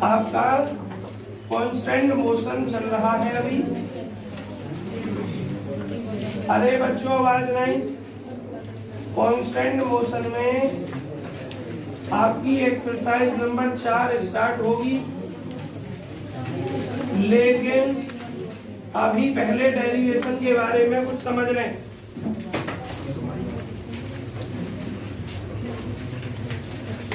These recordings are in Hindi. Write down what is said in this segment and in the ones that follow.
आपका कांस्टेंट मोशन चल रहा है अभी। अरे बच्चों आवाज नहीं। कांस्टेंट मोशन में आपकी एक्सरसाइज नंबर 4 स्टार्ट होगी, लेकिन अभी पहले डेरिवेशन के बारे में कुछ समझ लें।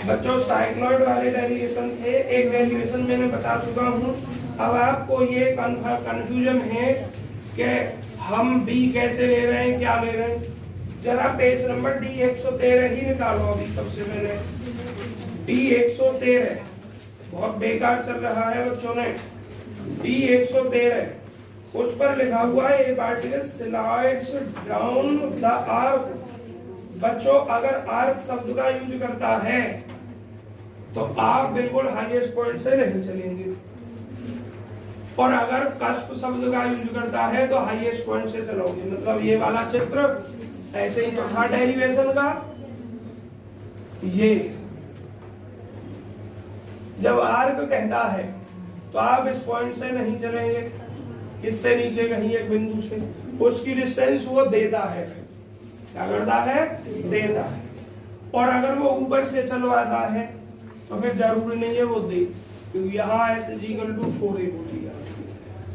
बच्चों साइक्लॉइड वाले डेरिवेशन थे, एक डेरिवेशन मैंने बता चुका हूं। अब आपको ये कंफ्यूजन है कि हम बी कैसे ले रहे हैं, क्या ले रहे हैं। जरा पेज नंबर डी 113 ही निकालो। अभी सबसे पहले डी 113 बहुत बेकार चल रहा है बच्चों ने। डी 113 उस पर लिखा हुआ है ए particle slides down the arc. बच्चों अगर आर्क शब्द का यूज करता है तो आप बिल्कुल हाईएस्ट पॉइंट से नहीं चलेंगे, और अगर कस्प शब्द का यूज करता है तो हाईएस्ट पॉइंट से चलोगे। मतलब ये वाला चित्र ऐसे ही तो था डेरिवेशन का। ये जब आर्क कहता है तो आप इस पॉइंट से नहीं चलेंगे, इससे नीचे कहीं एक बिंदु से उसकी डिस्टेंस वो देता है। फिर क्या करता है, देता है। और अगर वो ऊपर से चलवाता है तो फिर जरूरी नहीं है वो दे, क्योंकि यहाँ S is equal to 4a होती है।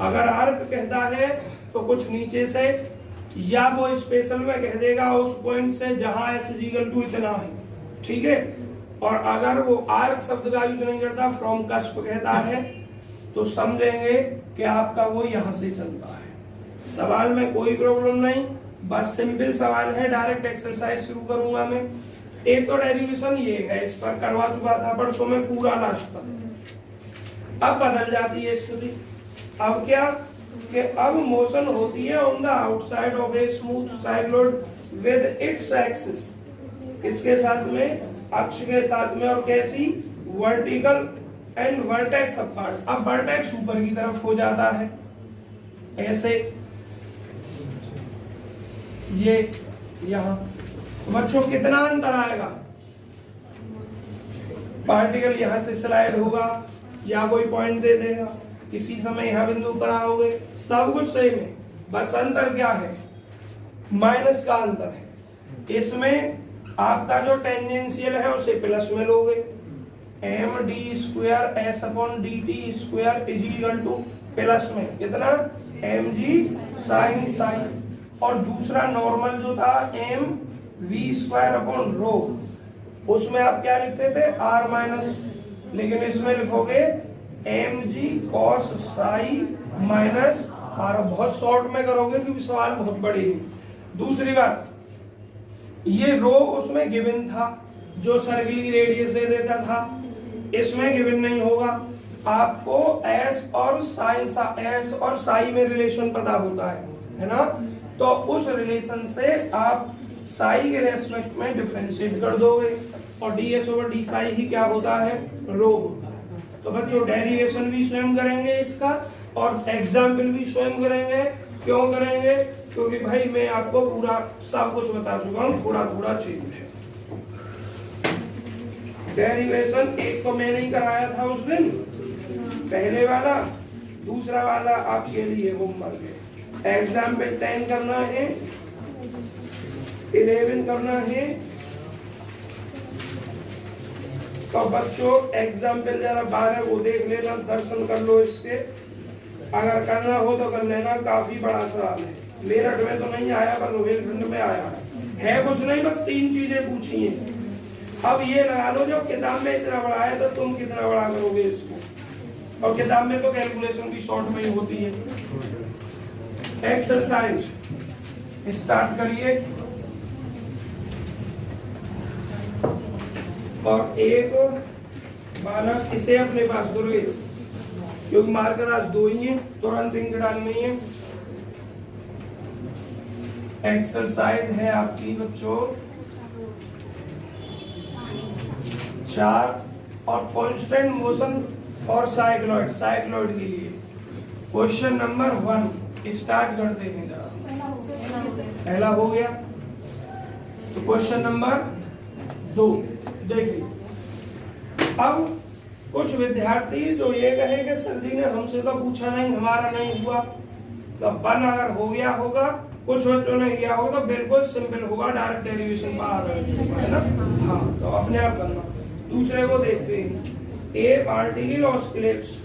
अगर आर्क कहता है तो कुछ नीचे से, या वो स्पेशल में कह देगा उस पॉइंट से जहां एस इज इक्वल टू इतना है, ठीक है। और अगर वो आर्क शब्द का यूज नहीं करता, फ्रॉम कस्प कहता है, तो समझेंगे कि आपका वो यहां से चलता है। सवाल में कोई प्रॉब्लम नहीं, बस सिंपल सवाल है। डायरेक्ट एक्सरसाइज शुरू करूंगा मैं। एक तो डेरिवेशन ये है, इस पर करवा चुका था परसों में पूरा लास्ट तक। अब बदल जाती है स्थिति। अब क्या कि अब मोशन होती है on the outside of a smooth cycloid with its axis. किसके साथ में, अक्ष के साथ में। और कैसी, वर्टिकल एंड वर्टेक्स अपार्ट। अब वर्टेक्स ऊपर की तरफ हो जाता है ऐसे, ये यहां। बच्चों कितना अंतर आएगा, पार्टिकल यहां से स्लाइड होगा या कोई पॉइंट दे देगा, किसी समय यहां बिंदु पर आओगे, सब कुछ सेम है। बस अंतर क्या है, माइनस का अंतर है। इसमें आपका जो टेंजेंशियल है उसे प्लस में लोगे, m D square S upon D T square is equal to plus में कितना, एम जी साइन साइन। और दूसरा नॉर्मल जो था m v square upon rho, उसमें आप क्या लिखते थे, आर माइनस, लेकिन इसमें लिखोगे एम जी कॉस साई माइनस आर। बहुत शॉर्ट में करोगे क्योंकि सवाल बहुत बड़े है। दूसरी बात, ये रो उसमें गिवन था जो सर्किल रेडियस दे देता था, इसमें गिवन नहीं होगा। आपको एस और साइन, एस और साई में रिलेशन पता होता है ना। तो उस रिलेशन से आप साई के रेस्पेक्ट में डिफरेंशिएट कर दोगे, और d s over d psi ही क्या होता है, रो होता है। तो बच्चों डेरिवेशन भी स्वयं करेंगे इसका, और एग्जाम्पल भी स्वयं करेंगे। क्यों करेंगे, क्योंकि भाई मैं आपको पूरा सब कुछ बता चुका हूँ, थोड़ा थोड़ा चेंज है। डेरिवेशन एक तो मैंने ही कराया था उस दिन, पहले वाला। दूसरा वाला आपके लिए होमवर्क है। एग्जाम्पल 10 करना है, 11 करना है। तो बच्चों एग्जाम्पल जरा 12 को देख लेना, दर्शन कर लो इसके। अगर करना हो तो कर लेना, काफी बड़ा सवाल है। मेरठ में तो नहीं आया पर रोहिलखंड में आया है कुछ नहीं, बस 3 चीजें पूछी हैं। अब ये लगा लो जो किताब में इतना बड़ा है तो तुम कितना बड़ा करोगे इसको, और किताब में तो कैलकुलेशन भी शॉर्ट में ही होती है। एक्सरसाइज स्टार्ट करिए। और एक बालक इसे अपने पास दुर्गेश, क्योंकि मार्कर आज 2 ही है, तुरंत इंक डालनी है। एक्सरसाइज है आपकी बच्चों 4, और constant motion for cycloid, cycloid के लिए क्वेश्चन नंबर 1 स्टार्ट करते हैं। जरा पहला हो गया, तो क्वेश्चन नंबर 2 देखिए। अब कुछ विद्यार्थी जो ये कहे कि सर जी ने हमसे तो पूछा नहीं, हमारा नहीं हुआ, तो 1 अगर हो गया होगा, कुछ बच्चों ने किया होगा, तो बिल्कुल सिंपल होगा, डायरेक्ट डेरिवेशन पर आ जाएगा, है ना। हाँ, तो अपने आप करना। दूसरे को देखते हैं, ए पार्टिकल ऑस्किलेट्स,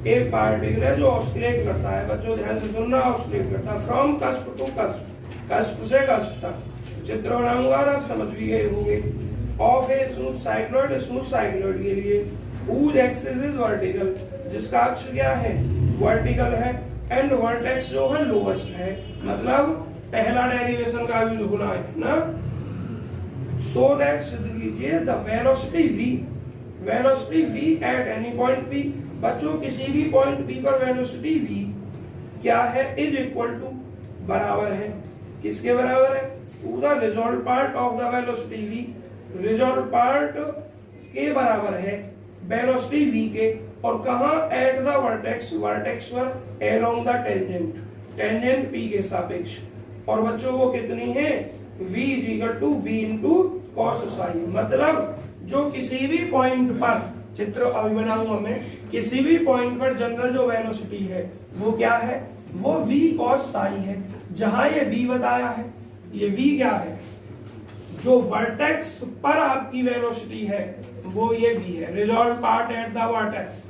एक पार्टिकल है जो ऑस्किलेट करता है, बच्चों ध्यान से सुनना, ऑस्किलेट करता है from cusp to cusp, cusp से कस्प तक। चित्र बनाऊंगा और आप समझ भी गए होंगे। Of a smooth cycloid, smooth cycloid के लिए whose axis is vertical, जिसका अक्ष क्या है, वर्टिकल है, एंड वर्टेक्स जो है लोवेस्ट है, मतलब पहला डेरिवेशन का यूज होना है ना। सो दैट सिद्ध कीजिए the velocity v, velocity v at any point p, बच्चों किसी भी पॉइंट p पर वेलोसिटी v क्या है, इज इक्वल टू, बराबर है, किसके बराबर है, to the resolve part of the velocity v, resolve part के बराबर है वेलोसिटी v के, और कहा एट द वर्टेक्स, वर्टेक्स पर along the tangent, tangent p के सापेक्ष, और बच्चों वो कितनी है, v equal to b into cos sine, मतलब जो किसी भी पॉइंट पर, चित्र अभी बनाऊंगा मैं, किसी भी पॉइंट पर जनरल जो वेलोसिटी है वो क्या है, वो v cos साइन है। जहां ये v बताया है, ये v क्या है, जो वर्टेक्स पर आपकी वेलोसिटी है वो ये v है, resolve part eight the vertex.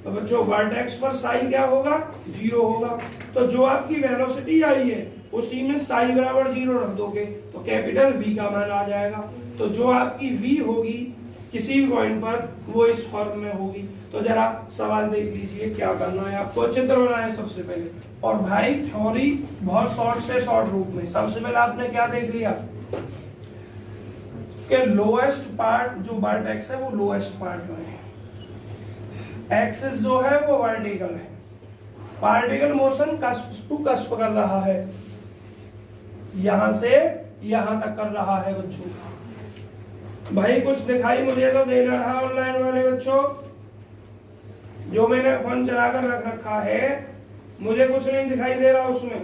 तो बच्चों वर्टेक्स पर साई क्या होगा, 0 होगा, तो जो आपकी वेलोसिटी आई है उसी में साई बराबर 0 रख दोगे तो कैपिटल v का मान आ जाएगा। तो जो आपकी v होगी किसी भी पॉइंट पर वो इस फॉर्म में होगी। तो जरा सवाल देख लीजिए क्या करना है आपको, चित्र बनाना है सबसे पहले, और भाई थ्योरी बहुत शॉर्ट से शॉर्ट रूप में। सबसे पहले आपने क्या देख लिया कि लोएस्ट पार्ट जो वर्टेक्स है वो लोएस्ट पार्ट में है, एक्सिस जो है वो वर्टिकल है, particle motion cusp to cusp कर रहा है, यहां से यहां तक कर रहा है बच्चों। भाई कुछ दिखाई मुझे तो दे रहा ऑनलाइन वाले बच्चों, जो मैंने फोन चलाकर रख रखा है मुझे कुछ नहीं दिखाई दे रहा उसमें,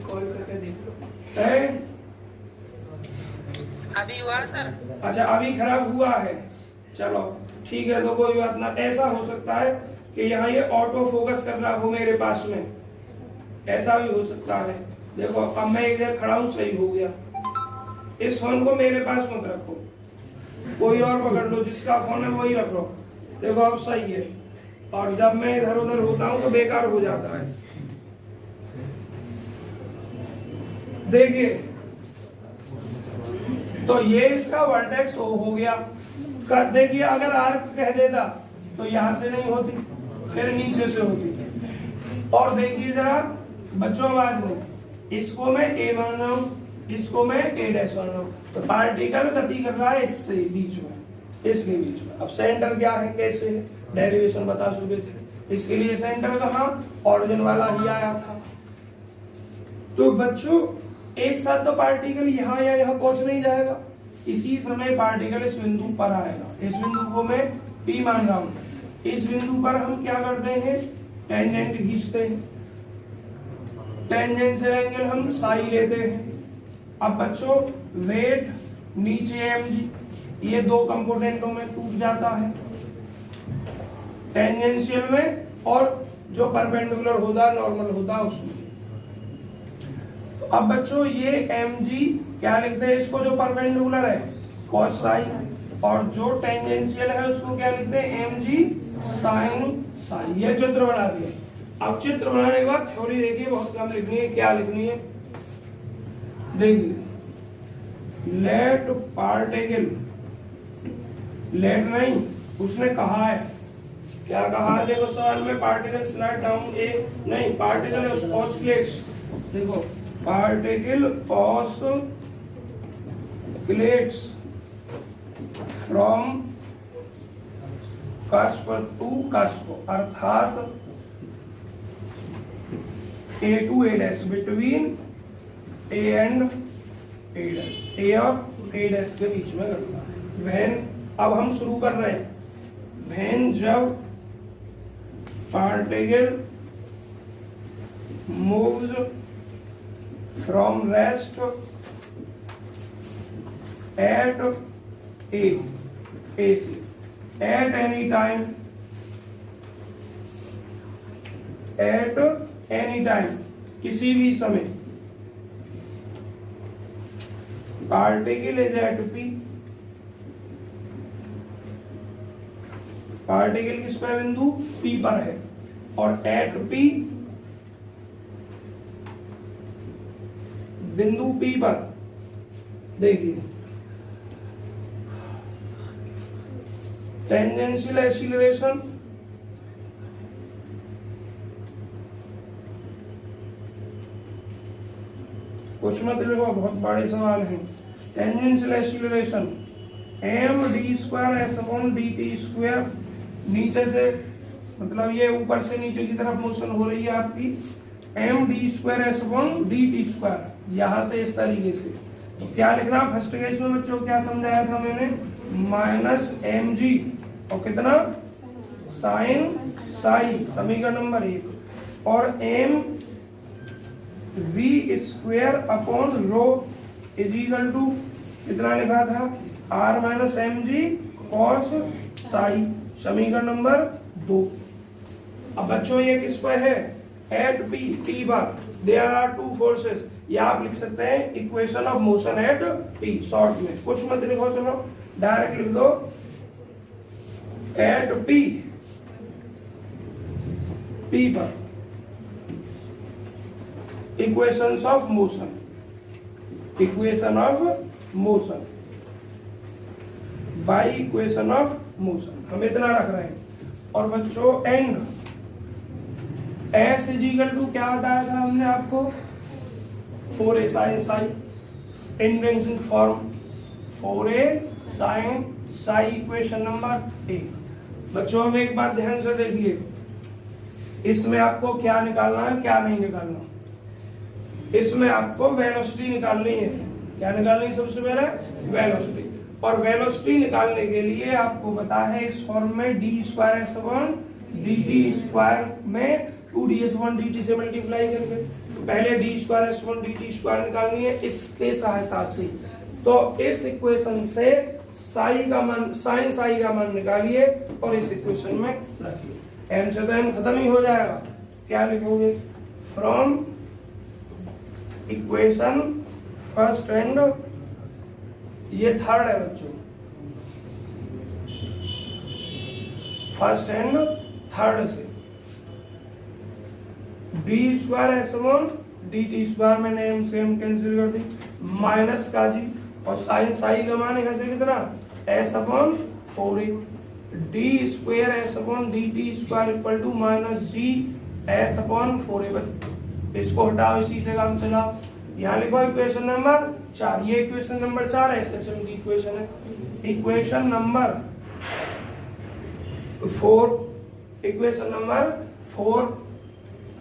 कॉल करके देख लो है। अभी हुआ सर? अच्छा अभी खराब हुआ है, चलो ठीक है, तो कोई बात ना। ऐसा हो सकता है कि यहाँ ये ऑटो फोकस कर रहा हो मेरे पास में, ऐसा भी हो सकता है। देखो अब मैं एक जगह खड़ा हूँ, सही हो गया। इस फोन को मेरे पास मत रखो, कोई और पकड़ लो, जिसका फोन है वही रखो। देखो अब सही है, और जब मैं इधर उधर होता हूँ तो बेकार हो जाता है। देखिए तो ये इसका वर्टेक्स हो गया। देखिए अगर आर्क कह देता तो यहां से नहीं होती, फिर नीचे से होती। और देखिए जरा बच्चों आवाज नहीं, इसको मैं ए मान रहा हूं, इसको मैं ए डैश मान रहा हूं, तो पार्टिकल गति कर रहा है इससे बीच में, इसके बीच में। अब सेंटर क्या है, कैसे है, डेरिवेशन बता चुके थे। इसके लिए सेंटर कहां, ऑरिजिन वाला ही आया था। तो बच्चों एक साथ तो पार्टिकल यहाँ या यहाँ पहुंच नहीं जाएगा, इसी समय पार्टिकल इस बिंदु पर आएगा। इस बिंदु को मैं P मान रहा हूं, इस बिंदु पर हम क्या करते हैं, टेंजेंट खींचते हैं, टेंजेंशियल एंगल हम साई लेते हैं। अब बच्चों वेट नीचे mg, ये दो कंपोनेंटों में टूट जाता है, टेंजेंशियल में और जो परपेंडिकुलर होता नॉर्मल होता उसमें। तो अब बच्चों ये mg क्या लिखते हैं, इसको जो परपेंडिकुलर है cos साई, और जो टेंजेंशियल है उसको क्या लिखते हैं, mg साइन साई। ये चित्र बना दिए। अब चित्र बनाने के बाद थ्योरी देखिए, बहुत कम लिखनी है, क्या लिखनी है देखिए। लेट पार्टिकल, लेट नहीं उसने कहा है, क्या कहा है देखो सवाल में, पार्टिकल स्लाइड डाउन ए, नहीं पार्टिकल ऑस्किलेट्स, देखो particle oscillates from cusp to cusp, अर्थात A to A dash, between A and A dash, A और ए डैश के बीच में करना है। व्हेन, अब हम शुरू कर रहे हैं, व्हेन जब particle moves from rest at A से, at any time, at any time, किसी भी समय, particle is at P, particle किस पे बिंदु पी पर है, और एट पी, बिंदु पी पर देखिए टेंजेंशियल एक्सीलरेशन कुछ मत लिखो, बहुत बड़े सवाल हैं। Tangential acceleration m D square S upon D T square, नीचे से मतलब ये ऊपर से नीचे की तरफ मोशन हो रही है आपकी, m D square S upon D T square, यहां से इस तरीके से। तो क्या लिखना फर्स्ट केस में बच्चों, क्या समझाया था मैंने, माइनस एम जी और कितना साइन साई, समीकरण नंबर 1, और m v square upon row is equal to कितना लिखा था, R minus M G cos psi, समीकरण नंबर 2। अब बच्चों ये किस पर है, at P T bar, there are two forces, या आप लिख सकते हैं equation of motion at P, short में कुछ मत लिखो, चलो डायरेक्ट लिख दो, एट पी, पी पर equations of motion, equation of motion by equation of motion, हम इतना रख रहे हैं। और बच्चों and s is equal to क्या बताया था हमने आपको, 4a sin psi, invention form 4a sin psi, equation number 1। बच्चों अब एक बात ध्यान से देखिए, इसमें आपको क्या निकालना है क्या नहीं निकालना, इसमें आपको वेलोसिटी निकालनी है। क्या निकालनी है सबसे पहले, वेलोसिटी, और वेलोसिटी निकालने के लिए आपको पता है इस फॉर्म में D square S one D T square में 2ds1 dt से मल्टीप्लाई करके, तो पहले D square S one D T square निकालनी है इसके सहायता से। तो इस इक्वेशन से साई का मान, साइन साई का मान निकालिए और इस इक्वेशन में रखिए, एम से तो एम खत्म ही हो जाएगा। क्या लिखोगे, फ्रॉम इक्वेशन फर्स्ट एंड, ये थर्ड है बच्चों, फर्स्ट एंड थर्ड से D square S one D T square, मैंने एम से एम कैंसिल कर दी, माइनस का जी, और साइन साई का मान है कितना, s upon 4a, d square S upon D T square equal to minus g s upon 4a। इसको हटाओ, इसी से काम चलाओ, यहाँ लिखो इक्वेशन नंबर 4, ये इक्वेशन नंबर 4 है, एसएचएम की इक्वेशन है। इक्वेशन नंबर 4, इक्वेशन नंबर 4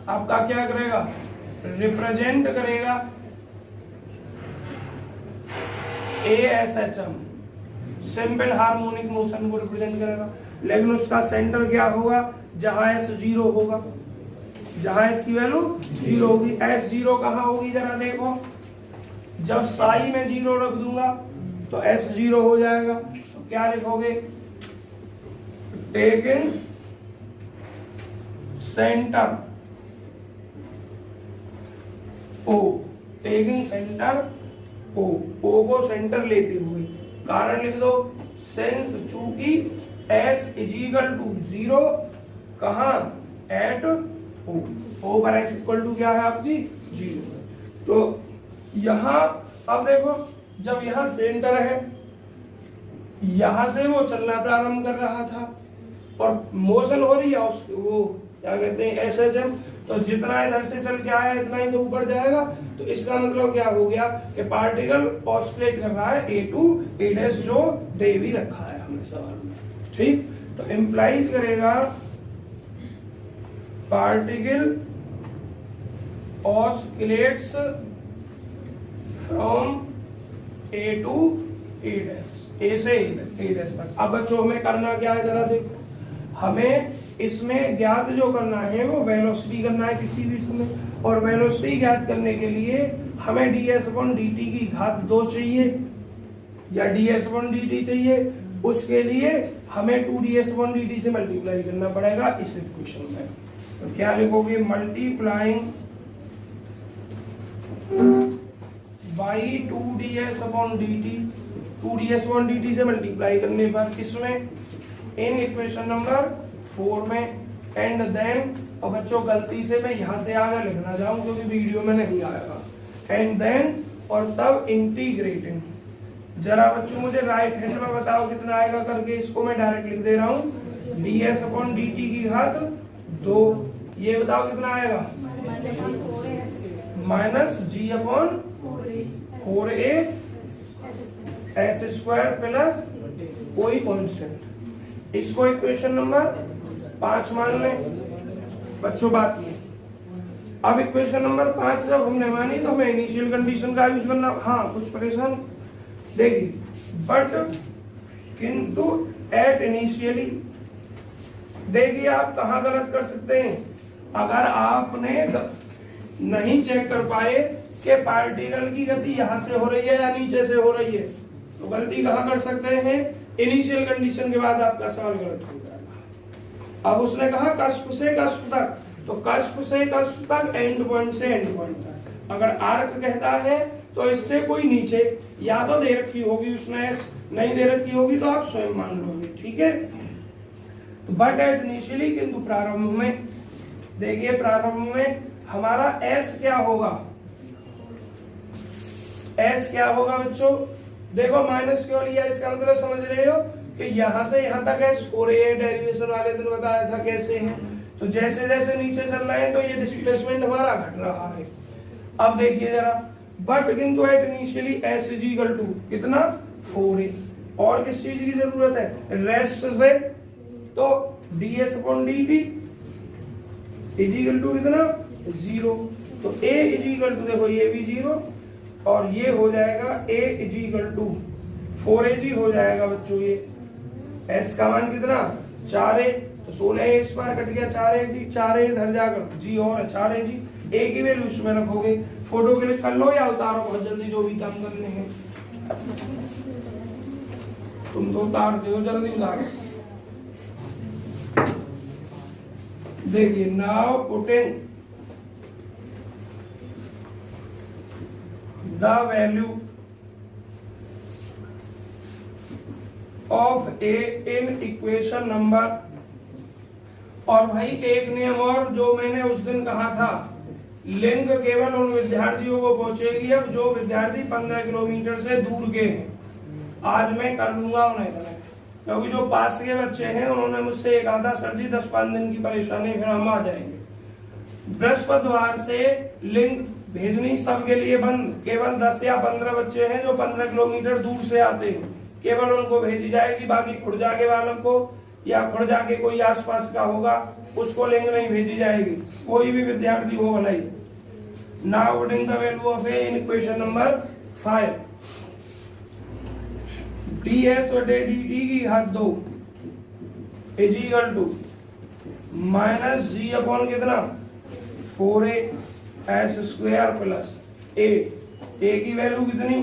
आपका क्या करेगा, रिप्रेजेंट करेगा एएसएचएम, सिंपल हार्मोनिक मोशन को रिप्रेजेंट करेगा, लेकिन उसका सेंटर क्या होगा, जहां एस 0 होगा, जहां एस की वैल्यू 0 होगी। एस 0 कहां होगी जरा देखो, जब साई में 0 रख दूंगा तो एस 0 हो जाएगा। तो क्या लिखोगे, taking centre O, taking centre O, O को सेंटर लेते हुए, कारण लिख दो, सेंस चूंकि एस इज इक्वल टू 0 कहां, एट ओ पर एस इक्वल टू क्या है आपकी 0। तो यहां अब देखो, जब यहां सेंटर है, यहां से वो चलना प्रारंभ कर रहा था और मोशन हो रही है, वो क्या कहते हैं एसएचएम, तो जितना इधर से चल के आया इतना ही तो ऊपर जाएगा। तो इसका मतलब क्या हो गया कि पार्टिकल ऑस्किलेट कर रहा है ए टू ए डैश, जो दे भी रखा है हमने सवाल में, ठीक। तो इंप्लाइज करेगा particle oscillates from A to A dash, A से ए डैश तक। अब बच्चों में करना क्या है जरा देखो, हमें इसमें ज्ञात जो करना है वो वेलोसिटी करना है किसी भी समय, और वेलोसिटी ज्ञात करने के लिए हमें ds अपॉन dt की घात 2 चाहिए या ds अपॉन dt चाहिए। उसके लिए हमें 2ds/dt से मल्टीप्लाई करना पड़ेगा इस इक्वेशन में। तो क्या लिखोगे, मल्टीप्लाइंग बाई 2ds/dt, 2ds/dt से मल्टीप्लाई करने पर किसमें, इन इक्वेशन नंबर 4 में। एंड देन, और बच्चों गलती से मैं यहाँ से आगे लिखना चाहूँ क्योंकि वीडियो में नहीं आएगा, एंड देन और तब इंटीग्रेटिंग। जरा बच्चों मुझे राइट हैंड में बताओ कितना आएगा करके, इसको मैं डायरेक्ट लिख दे रहा हूँ, ds/dt की घात 2, ये बताओ कितना आएगा, माइनस g/4a s² प्लस कोई कांस्टेंट। इसको इक्वेशन नंबर 5 मान लें बच्चों, बात नहीं। अब इक्वेशन नंबर 5 जब हमने मानी तो हमें इनिशियल कंडीशन का यूज करना, हाँ कुछ परेशान देखिए, बट किंतु एट इनिशियली देखिए आप कहाँ गलत कर सकते हैं। अगर आपने नहीं चेक कर पाए कि पार्टिकल की गति यहाँ से हो रही है या नीचे से हो रही है, तो गलती कहाँ कर सकते हैं, इनिशियल कंडीशन के बाद आपका सवाल गलत हो जाएगा। अब उसने कहा कस्प से कस्प तक, तो कस्प से कस्प तक, एंड पॉइंट से एंड पॉइंट तक। अगर आर्क कहता है तो इससे कोई नीचे या तो दे रखी होगी उसने, नहीं दे रखी होगी तो आप स्वयं मान लोगे, ठीक है। बट एट इनिशियली, किंतु प्रारंभ में, देखिए प्रारंभ में हमारा एस क्या होगा, एस क्या होगा बच्चों, देखो माइनस क्यों लिया, इसका मतलब समझ रहे हो कि यहां से यहां तक एस, और ये डेरिवेशन वाले दिन बताया था कैसे है। तो जैसे जैसे नीचे चल रहे हैं तो ये डिस्प्लेसमेंट हमारा घट रहा है। अब देखिए जरा, बट किंतु at initially s is equal to कितना, 4a, और किस चीज की जरूरत है, रेस्ट से, तो ds/dt इज इक्वल टू कितना, 0। तो a इज इक्वल टू, देखो ये भी 0 और ये हो जाएगा a is equal to 4ag हो जाएगा बच्चों। ये s का मान कितना, 4a, तो 16a² कट गया, 4ag, 4a इधर जाकर g और 4ag, a की वैल्यू उसमें रखोगे। फोटो क्लिक कर लो या उतारो बहुत जल्दी, जो भी काम करने हैं। तुम तो उतारते हो, जल्दी उतारो। देखिए, now putting the value of a in equation number, और भाई एक नियम और जो मैंने उस दिन कहा था, लिंक केवल उन विद्यार्थियों को पहुंचेगी अब जो विद्यार्थी 15 किलोमीटर से दूर के हैं। आज मैं कर लूंगा उन्हें कनेक्ट, क्योंकि जो पास के बच्चे हैं उन्होंने मुझसे एक आधा सर जी 10-5 दिन की परेशानी, फिर हम आ जाएंगे। बृहस्पतिवार से लिंक भेजनी सबके लिए बंद, केवल 10 या 15 बच्चे हैं जो 15 किलोमीटर दूर से आते हैं, केवल उनको भेजी जाएगी। बाकी खुर्जा के बालक को या खुर्जा के कोई आसपास का होगा उसको लिंक नहीं भेजी जाएगी, कोई भी विद्यार्थी हो भलाई। Now putting the value of a in equation number 5, ds/dt की घात 2 is equal to minus g upon कितना, 4a s² plus a, a की वैल्यू कितनी,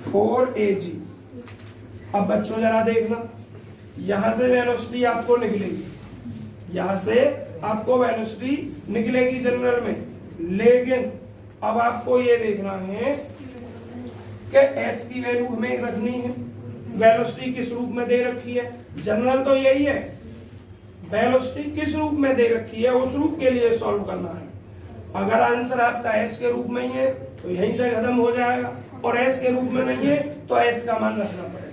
4ag। अब बच्चों जरा देखना, यहां से वेलोसिटी आपको निकलेगी, यहां से आपको वेलोसिटी निकलेगी जनरल में, लेकिन अब आपको ये देखना है कि s की वैल्यू हमें रखनी है। वेलोसिटी किस रूप में दे रखी है, जनरल तो यही है, वेलोसिटी किस रूप में दे रखी है उस रूप के लिए सॉल्व करना है। अगर आंसर आपका s के रूप में ही है तो यहीं से खत्म हो जाएगा, और s के रूप में नहीं है तो s का मान रखना पड़ेगा,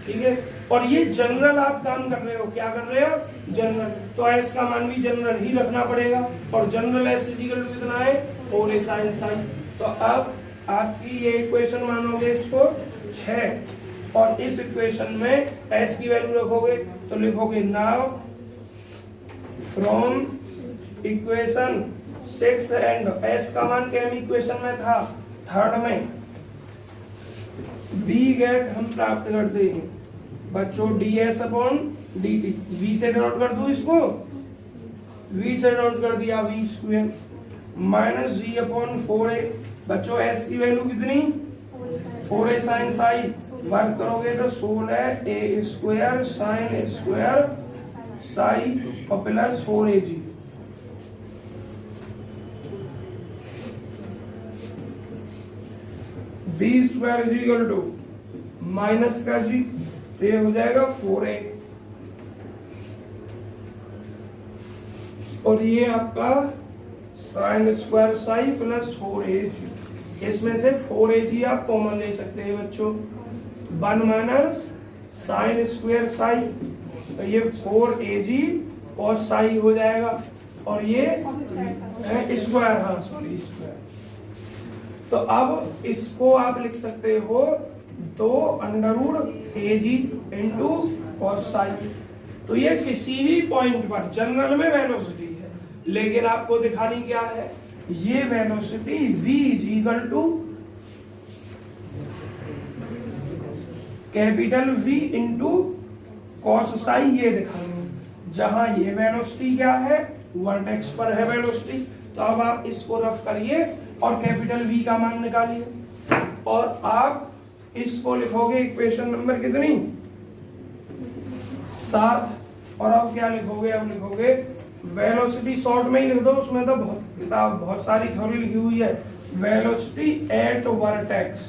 ठीक है। और ये जनरल आप काम कर रहे हो, क्या कर रहे हो, जनरल, तो s का मान भी जनरल ही रखना पड़ेगा। और जनरल s इक्वल टू कितना है, 4a sin psi। तो अब आपकी ये इक्वेशन मानोगे इसको 6, और इस इक्वेशन में s की वैल्यू रखोगे तो लिखोगे now from equation 6 and s का मान क्या इक्वेशन में था, थर्ड में, v गेट हम प्राप्त करते हैं बच्चों ds/dt, v से डॉट कर दूं इसको, v से डॉट कर दिया v² माइनस g/4a। बच्चों s की वैल्यू कितनी, 4a sin psi वर्क करोगे तो 16 a square sine square psi और plus 4AG। B square is equal to minus का जी, तो ये हो जाएगा 4A और ये आपका sign square Sai plus 4AG। इसमें से 4AG आप कॉमन ले सकते हैं बच्चों, 1 माइनस साइन स्क्वायर साई, तो ये 4AG और साई हो जाएगा और ये स्क्वायर, हाँ सॉरी स्क्वायर। तो अब इसको आप लिख सकते हो 2 under AG into cos psi. तो ये किसी भी पॉइंट पर जनरल में वेलोसिटी है, लेकिन आपको दिखानी क्या है, ये velocity v is equal to capital V into cos psi, ये दिखानी है। जहां ये वेलोसिटी क्या है, वर्टेक्स पर है वेलोसिटी, तो अब आप इसको रफ करिए और कैपिटल V का मान निकालिए और आप इसको लिखोगे इक्वेशन नंबर कितनी, 7। और अब क्या लिखोगे, अब लिखोगे वेलोसिटी, शॉर्ट में ही लिख दो, उसमें तो बहुत सारी थ्योरी लिखी हुई है। वेलोसिटी एट वर्टेक्स,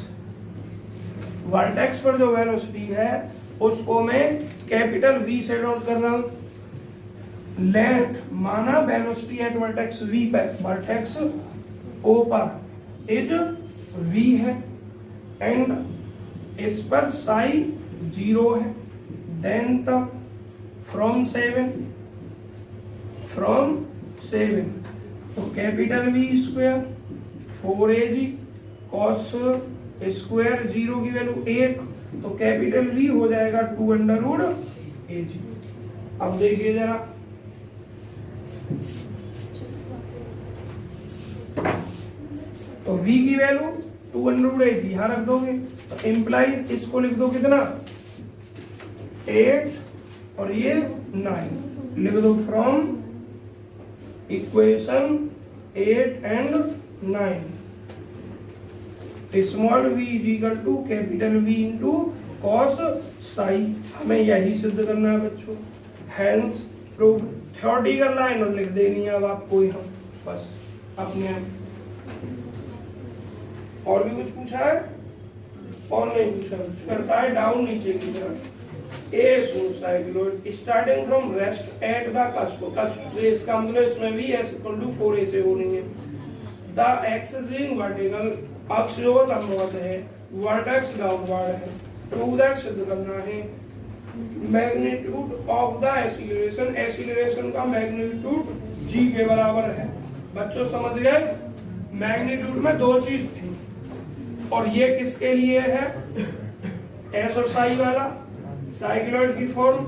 वर्टेक्स पर जो वेलोसिटी है उसको मैं कैपिटल V से नोट कर रहा हूं। लेट माना वेलोसिटी एट वर्टेक्स V पर, वर्टेक्स O पर इज V है एंड इस पर साई 0 है। देन तक फ्रॉम 7 तो capital V square 4AG cos square 0 की वैल्यू 1, तो कैपिटल V हो जाएगा 2 अंडर रूट AG। अब देखिए जरा, तो V की वैल्यू 2 अंडर रूट AG यहां रख दोगे, तो इम्प्लाइज इसको लिख दो कितना, 8 और ये 9 लिख दो from equation 8 and 9। Small v is equal to capital V into cos psi. हमें यही सिद्ध करना है बच्चों, हैंस प्रूव। थ्योरेटिकल लाइन और लिख देनी है अब आपको यहाँ बस अपने आप। और भी कुछ पूछा है और नहीं पूछा, करता है डाउन नीचे की तरफ। A cycloid starting from rest at the cusp, cusp से इसका मतलब इसमें भी s इक्वल टू 4A से होनी है। द एक्सिस इन वर्टिकल, अक्ष जो लंबवत है, वर्टेक्स डाउनवर्ड है। प्रूव दैट, सिद्ध करना है। Magnitude of the acceleration, acceleration का मैग्नीट्यूड g के बराबर है। बच्चों समझ गए, मैग्नीट्यूड में दो चीज थी और ये किसके लिए है, s और साई वाला साइक्लॉइड की फॉर्म।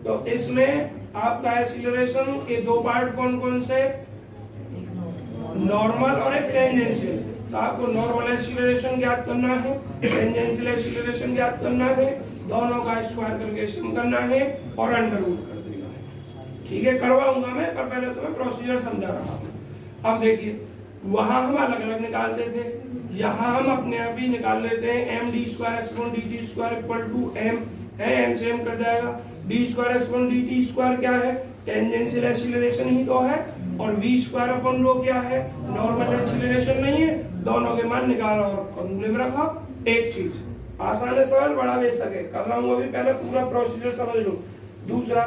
तो इसमें आपका एक्सीलरेशन के दो पार्ट कौन कौन से, नॉर्मल और एक टेंजेंशियल। तो आपको नॉर्मल एक्सीलरेशन ज्ञात करना है, टेंजेंशियल एक्सीलरेशन ज्ञात करना है, दोनों का स्क्वायर करके सम करना है और अंडर रूट कर देना है। ठीक है, करवाऊंगा मैं, पर पहले तो मैं प्रोसीजर समझा रहा हूं। अब देखिए, वहां हम अलग अलग निकालते थे, यहाँ हम अपने आप ही निकाल लेते हैं। md² dt square equal to m है, m से m कट जाएगा। d² dt स्क्वायर क्या है, टेंजेंशियल एक्सीलरेशन ही तो है, और v स्क्वायर अपॉन रो क्या है, नॉर्मल एक्सीलरेशन नहीं है। दोनों के मान निकाला और फॉर्मूले में रखा। एक चीज आसान है, सवाल बड़ा बेशक है, कर रहा हूं अभी, पहले पूरा प्रोसीजर समझ लो। दूसरा,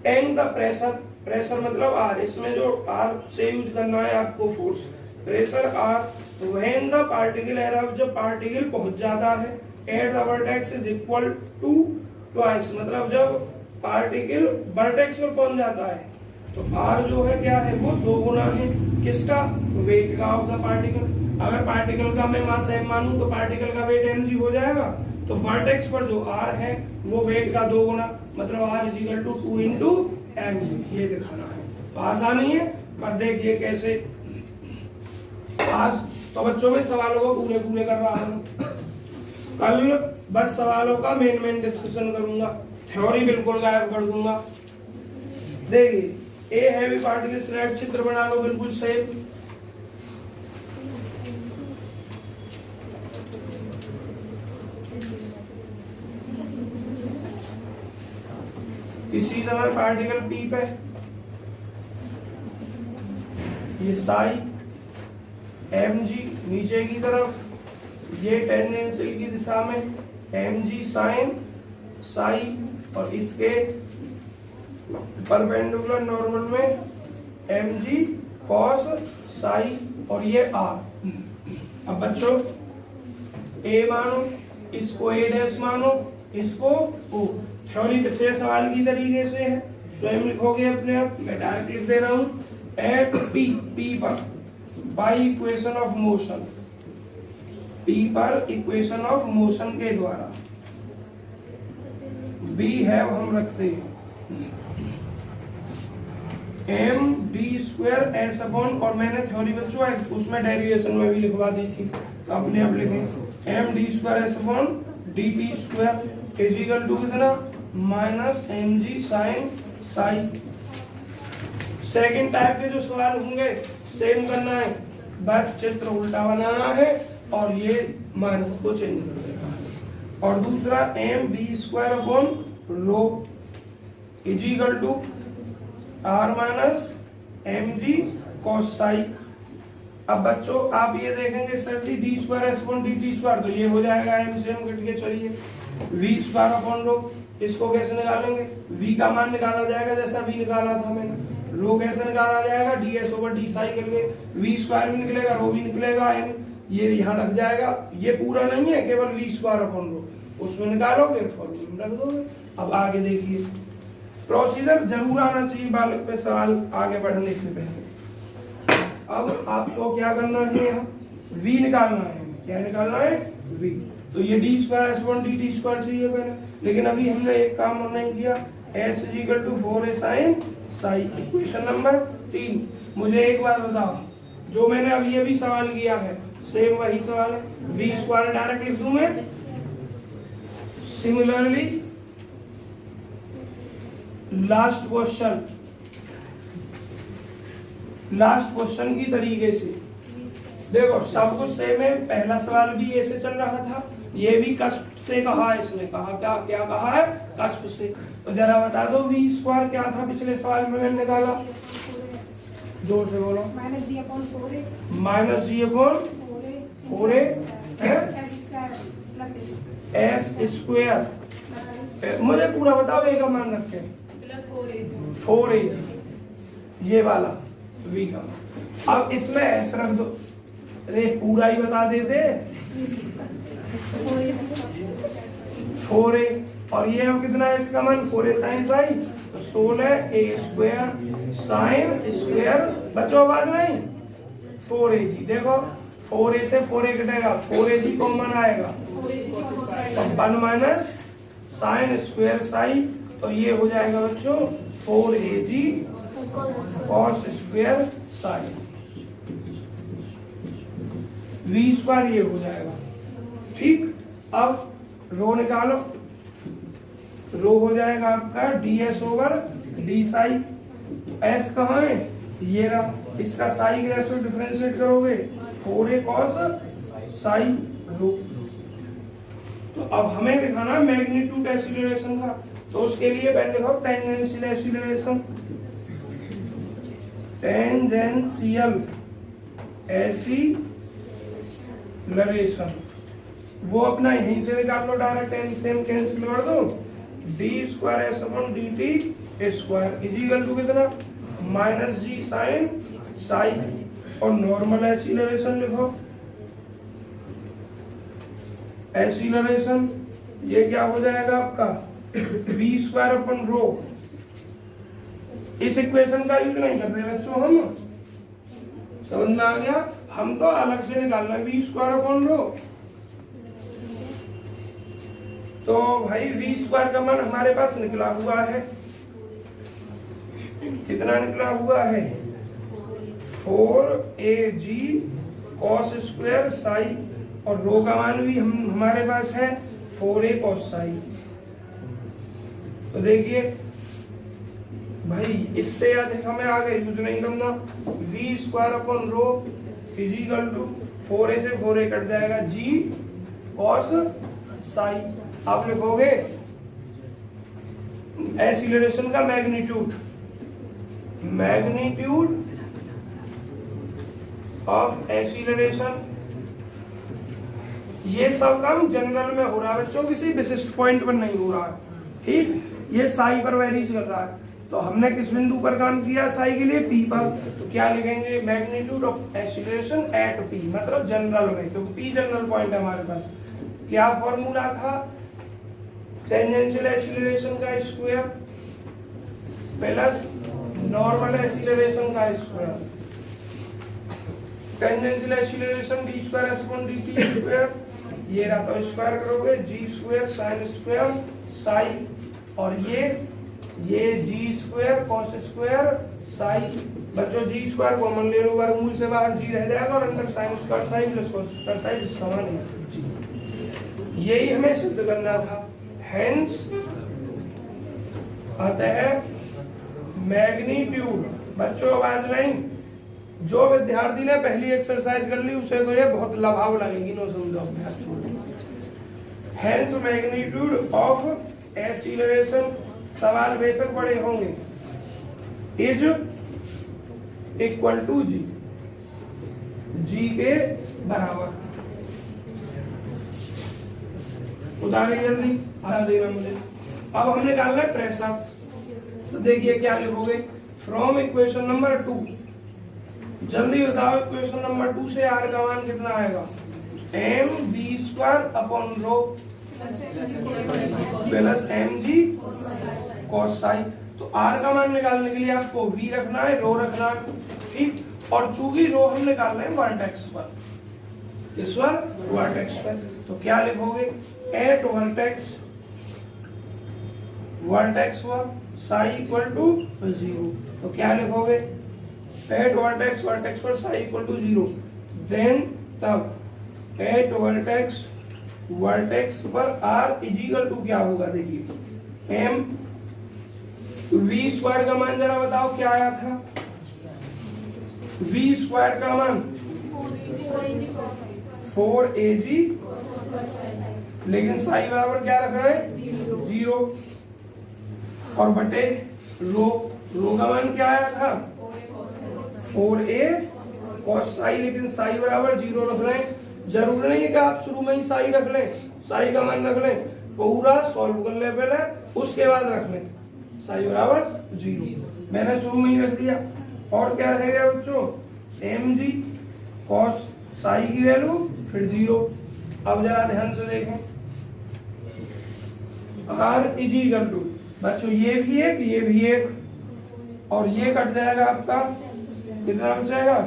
एंड द प्रेशर, प्रेशर मतलब R, इसमें जो R से यूज करना है आपको force, pressure R when the particle arrive, जब पार्टिकल पहुंच जाता है, at the vertex is equal to twice, मतलब जब पार्टिकल वर्टेक्स पर पहुंच जाता है तो R जो है क्या है, वो 2 गुना है किसका, वेट का ऑफ द पार्टिकल। अगर पार्टिकल का मैं मास m मानूं तो पार्टिकल का वेट mg हो जाएगा, तो वर्टेक्स पर जो R है वो वेट का 2 गुना, मतलब R is equal to 2 into mg। ये दिखाना है, तो आसानी है, पर देखिए कैसे। आज तो बच्चों में सवालों को पूरे पूरे कर रहा हूं, कल बस सवालों का मेन डिस्कशन करूंगा, थ्योरी बिल्कुल गायब कर दूंगा। देखिए, ए हैवी पार्टिकल स्लाइड चित्र बना लो बिल्कुल सेम। इसी समय पार्टिकल पी पे ये साई mg नीचे की तरफ, ये टेंजेंशियल की दिशा में mg साइन साई, और इसके परपेंडिकुलर नॉर्मल में mg कॉस साई, और ये r। अब बच्चों a मानो, इसको a डैश मानो, इसको o। थ्योरी पिछले सवाल की तरीके से है, स्वयं लिखोगे अपने आप, मैं डायरेक्ट लिख दे रहा हूं। एट p पर by equation of motion, p पर इक्वेशन ऑफ मोशन के द्वारा b है हम रखते हैं m D square S upon, और मैंने थ्योरी बच्चों उसमें डेरिवेशन में भी लिखवा दी थी, तो अपने आप लिखें m D square S upon D T square is equal to कितना minus M G sine psi. Second type के जो सवाल होंगे सेम करना है, बस चित्र उल्टा बनाना है और ये माइनस को चेंज कर देना है। और दूसरा m B square upon row is equal to R minus M G cos psi. अब बच्चों आप ये देखेंगे sir ji d square S upon D T square, तो ये हो जाएगा एम से एम कट के चलिए वी स्क्वायर अपॉन रो, इसको कैसे निकालेंगे, v का मान निकाला जाएगा जैसा v निकाला था मैंने, रो कैसे निकाला जाएगा ds ओवर डी साई करके, v स्क्वायर भी निकलेगा रो भी निकलेगा, m ये यहाँ रख जाएगा, ये पूरा नहीं है केवल v स्क्वायर अपॉन रो, उसमें निकालोगे फॉर्मूला में रख दोगे। अब आगे देखिए प्रोसीजर जरूर आना चाहिए बालक पे सवाल आगे बढ़ने से पहले। अब आपको क्या करना है, यहाँ v निकालना है, क्या निकालना है v, तो ये D square S one D T square चाहिए पहले, लेकिन अभी हमने एक काम और नहीं किया, s is equal to 4a sine psi. Equation number 3। मुझे एक बात बताओ, जो मैंने अभी अभी सवाल किया है सेम वही सवाल है, बी स्क्वायर डायरेक्ट लिख दूं मैं, सिमिलरली लास्ट क्वेश्चन की तरीके से देखो सब कुछ सेम है। पहला सवाल भी ऐसे चल रहा था, ये भी कस्प से कहा है, इसने कहा क्या कहा है कस्प से। तो जरा बता दो v स्क्वायर क्या था पिछले सवाल में मैंने निकाला, जोर से बोलो। माइनस जी अपॉन 4a माइनस जी अपॉन 4a एस स्क्वायर, मुझे पूरा बताओ a का मान रखे प्लस 4a ये वाला v का। अब इसमें s रख दो, अरे पूरा ही बता देते 4a, और ये अब कितना है इसका मान 4a साइन साई, तो 16a स्क्वायर साइन स्क्वायर, बच्चों आवाज नहीं 4a। देखो 4a से 4a कटेगा, 4a कॉमन आएगा, 1 माइनस साइन स्क्वायर साई, तो ये हो जाएगा बच्चों 4a cos square Sai, v square ये हो जाएगा। ठीक, अब रो निकालो, रो हो जाएगा आपका ds over d Sai, s कहाँ है ये रहा, इसका साई का रेशो डिफरेंशिएट करोगे 4a cos साई रो। तो अब हमें दिखाना मैग्नीट्यूड एक्सीलरेशन का, तो उसके लिए पहले लिखो टेंजेंशियल एक्सीलरेशन, टेंजेंशियल एक्सीलरेशन वो अपना यहीं से निकाल लो डायरेक्ट, एन सेम कैंसिल कर दो, d square S upon D T square is equal to कितना माइनस जी साइन साई, और नॉर्मल एक्सीलरेशन लिखो, एक्सीलरेशन ये क्या हो जाएगा आपका v स्क्वायर अपॉन रो। इस इक्वेशन का यूज नहीं कर रहे बच्चों हम, समझ में आ गया, हम तो अलग से निकालना है v स्क्वायर अपॉन रो। तो भाई v स्क्वायर का मान हमारे पास निकला हुआ है, कितना निकला हुआ है 4a g cos square psi, और रो का मान भी हमारे पास है 4a cos साई। तो देखिए भाई इससे अधिक हमें आगे यूज नहीं करना, v square upon row is equal to 4a से 4a कट जाएगा g cos साई, आप लिखोगे एक्सीलरेशन का मैग्नीट्यूड, मैग्नीट्यूड ऑफ एक्सीलरेशन। ये सब काम जनरल में हो रहा है बच्चों, किसी विशिष्ट पॉइंट पर नहीं हो रहा है, ठीक। ये साई पर वेरीज कर रहा है, तो हमने किस बिंदु पर काम किया साई के लिए, पी पर। तो क्या लिखेंगे, magnitude of acceleration at P, मतलब जनरल में, क्योंकि पी जनरल पॉइंट है हमारे पास। क्या फॉर्मूला था, टेंजेंशियल एक्सीलरेशन का स्क्वायर प्लस नॉर्मल एक्सीलरेशन का square, tangential acceleration D square S upon D T square, ये रहा तो स्क्वायर करोगे जी स्क्वायर साइन स्क्वायर साई, और ये जी स्क्वायर कॉस स्क्वायर साई। बच्चों जी स्क्वायर कॉमन ले लो, वर्गमूल से बाहर जी रह जाएगा, और अंदर sign square Sai plus cos square Sai समान है जी। यही हमें सिद्ध करना था। हेंस अतः मैग्नीट्यूड, बच्चों आवाज नहीं, जो विद्यार्थी ने पहली एक्सरसाइज कर ली उसे तो ये बहुत लाभाव लगेगी, नो समझो अभ्यास। हेंस मैग्नीट्यूड ऑफ एक्सीलरेशन, सवाल बेशक बड़े होंगे, इज इक्वल टू जी, जी के बराबर। उदाहरण जल्दी आ देना मुझे। अब हमने निकालना है प्रेशर, तो देखिए क्या लिखोगे, फ्रॉम इक्वेशन नंबर 2, जल्दी बताओ इक्वेशन नंबर 2 से आर का मान कितना आएगा, m B square upon rho plus m जी कॉस साई। तो आर का मान निकालने के लिए आपको वी रखना है, रो रखना है, ठीक। और चूंकि रो हम निकाल रहे हैं वर्टेक्स पर, इस पर वर्टेक्स पर, तो क्या लिखोगे, एट वर्टेक्स, वर्टेक्स पर साई इक्वल टू 0। तो क्या लिखोगे, एट वर्टेक्स, वर्टेक्स पर साई इक्वल टू 0, देन तब एट वर्टेक्स, वर्टेक्स पर आर इजिकल टू क्या होगा, देखिए एम, वी स्क्वायर का मान जरा बताओ क्या आया था, वी स्क्वायर का मान 4AG, लेकिन साई बराबर क्या रख रहे हैं 0, और बटे रो, रो का मान क्या आया था 4A cos साई, लेकिन साई बराबर 0 रख रहे हैं। जरूरी नहीं है कि आप शुरू में ही साई रख लें, साई का मान रख लें, पूरा सॉल्व कर ले पहले, उसके बाद रख लें साई बराबर 0, मैंने शुरू में ही रख दिया। और क्या रहेगा बच्चों, एम जी कॉस साई की वैल्यू फिर 0। अब जरा ध्यान से देखें, आर इज इक्वल टू, बच्चों ये भी एक, ये भी एक, और ये कट जाएगा आपका, कितना बचेगा,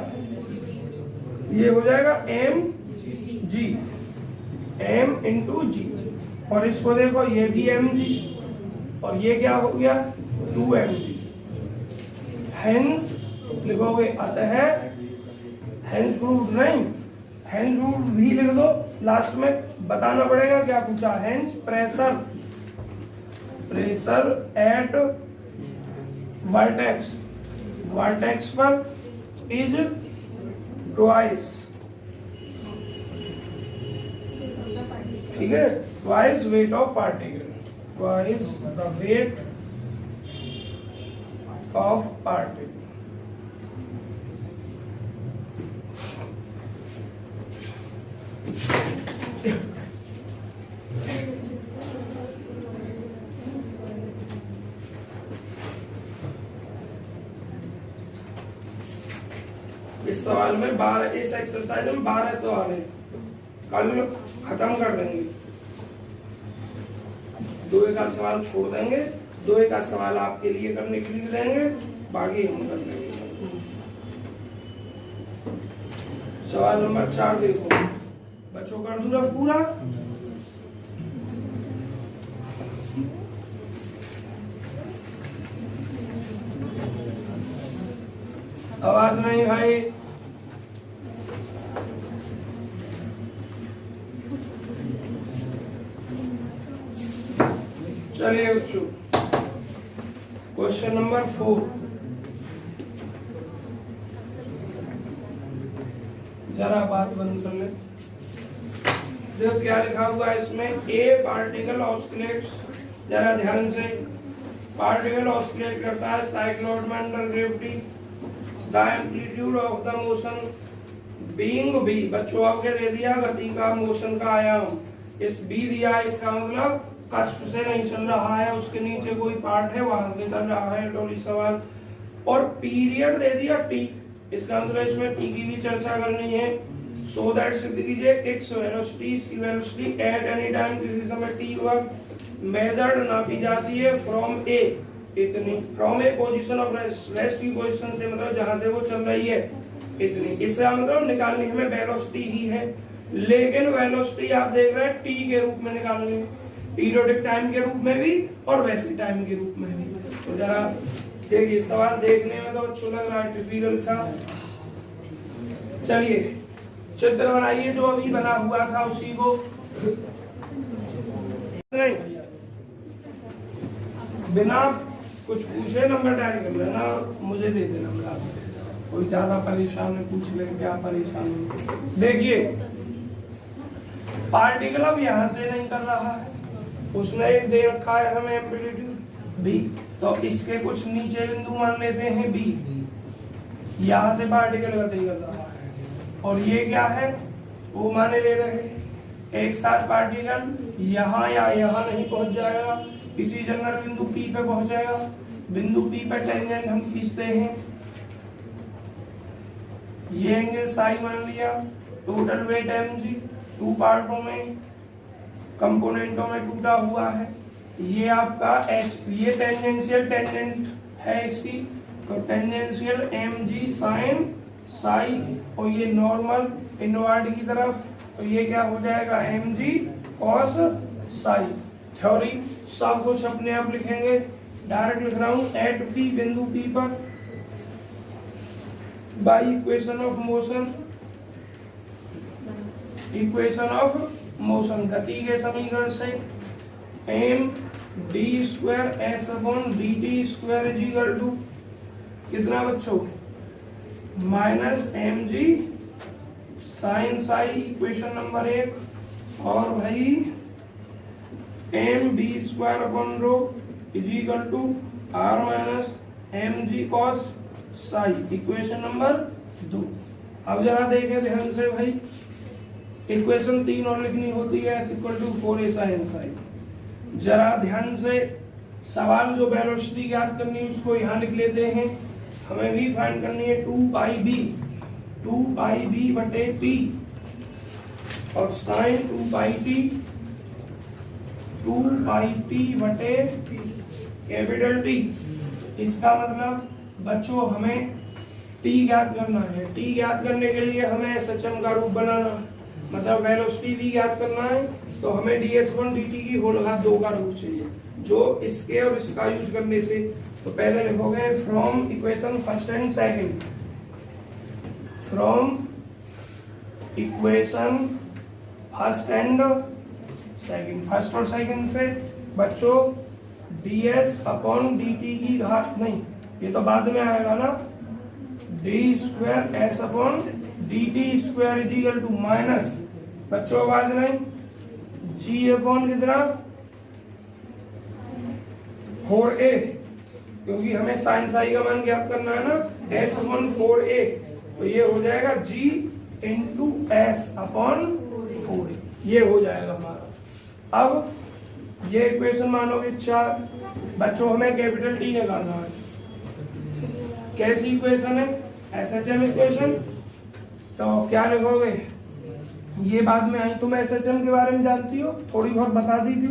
ये हो जाएगा एम जी, एम इंटू जी, और इसको देखो ये भी एम जी, और ये क्या हो गया 2mg। हेंस लिखोगे अतः, हेंस प्रूव्ड नहीं, हेंस प्रूव्ड भी लिख दो, लास्ट में बताना पड़ेगा क्या पूछा, hence pressure, pressure at vertex, vertex पर इज ट्वाइस, ठीक है, twice weight of particle, twice the weight of particle. इस सवाल में 12, इस एक्सरसाइज में 12 सवाल है, कल खत्म कर देंगे, 2 एक सवाल छोड़ देंगे, 2 एक सवाल आपके लिए करने के लिए देंगे, बाकी हम कर लेंगे। सवाल नंबर 4 देखो बच्चों, कर दूंगा पूरा, आवाज नहीं भाई, चलिए बच्चों, क्वेश्चन नंबर 4, जरा बात बंद कर ले, देखो क्या लिखा हुआ है इसमें, ए पार्टिकल ऑस्किलेट्स, जरा ध्यान से, पार्टिकल ऑसिलेट करता है साइक्लॉइड में under gravity, the amplitude of the motion being b. बच्चों आपके दे दिया गति का, मोशन का आयाम, इस बी दिया, इसका मतलब कष्ट से नहीं चल रहा है, उसके नीचे कोई पार्ट है वहां से चल रहा है, टोली सवाल। और पीरियड दे दिया टी, इसका मतलब इसमें टी की भी चर्चा करनी है। सो दैट सिद्ध कीजिए its velocity at any time, किसी समय टी वक्त मेजर्ड नापी जाती है फ्रॉम ए, इतनी, from A position of rest, rest की पोजीशन से मतलब जहां से वो चल रही है इतनी, इसका मतलब निकालनी हमें वेलोसिटी ही है, लेकिन वेलोसिटी आप देख रहे हैं टी के रूप में निकालनी है, पीरियोडिक टाइम के रूप में भी और वैसे टाइम के रूप में भी। तो जरा देखिए सवाल देखने में तो अच्छा लग रहा है, टिपिकल सा। चलिए चित्र बनाइए जो अभी बना हुआ था उसी को, नहीं बिना कुछ पूछे नंबर डायल कर लेना, मुझे दे देना नंबर, कोई ज्यादा परेशान है पूछ ले क्या परेशान है। देखिए पार्टिकल अब यहाँ से नहीं कर रहा है, उसने एक दे रखा है हमें एम्पलीट्यूड बी, तो इसके कुछ नीचे बिंदु मान लेते हैं बी, यहाँ से पार्टिकल गति कर रहा है, और ये क्या है वो माने ले रहे हैं। एक साथ पार्टिकल यहाँ या यहाँ नहीं पहुंच जाएगा, किसी जनरल बिंदु पी पे पहुंचेगा, बिंदु पी पे टेंजेंट हम खींचते हैं, ये एंगल साई मान लिया, टोटल वेट mg, 2 पार्टों में, कंपोनेंटों में टूटा हुआ है, ये आपका एस, ये टेंजेंशियल टेंजेंट है इसकी, तो टेंजेंशियल mg साइन साई, और ये नॉर्मल इनवर्ड की तरफ, तो ये क्या हो जाएगा mg cos साई। थ्योरी सब कुछ अपने आप लिखेंगे, डायरेक्ट लिख रहा हूं, एट पी, बिंदु पी पर, by equation of motion, equation of motion गति के समीकरण से, M D square S upon D T square is equal to कितना बच्चों, minus M G sine psi, equation number 1, और भाई M B square upon row is equal to R minus M G cos psi, equation number 2। अब जरा देखें ध्यान से भाई, इक्वेशन 3 और लिखनी होती है, S equal to 4a sine psi. जरा ध्यान से सवाल जो वेलोसिटी ज्ञात करनी है उसको यहाँ लिख लेते हैं, हमें भी फाइंड करनी है 2 पाई बी बटे टी, और साइन 2 पाई टी बटे कैपिटल टी। इसका मतलब बच्चों हमें टी ज्ञात करना है, टी ज्ञात करने के लिए हमें एसएचएम का रूप बनाना है, मतलब वेलोसिटी भी ज्ञात करना है, तो हमें ds1 dt की होल घात 2 का रूप चाहिए, जो इसके और इसका यूज करने से, तो पहले लिखोगे from equation first and second, from equation first and second, first और सेकंड से बच्चों ds अपॉन dt की घात, नहीं ये तो बाद में आएगा ना, D square S upon D T square is equal to minus, बच्चों आवाज नहीं, जी अपॉन कितना 4a, क्योंकि हमें साइन साई का मान ज्ञात करना है ना, s अपॉन 4a, तो ये हो जाएगा g into S upon 4a, ये हो जाएगा हमारा। अब ये इक्वेशन मानोगे 4, बच्चों हमें कैपिटल टी निकालना है, कैसी इक्वेशन है, एसएचएम इक्वेशन, तो क्या लिखोगे, ये बाद में आई, तुम एसएचएम के बारे में जानती हो, थोड़ी बहुत बता दी थी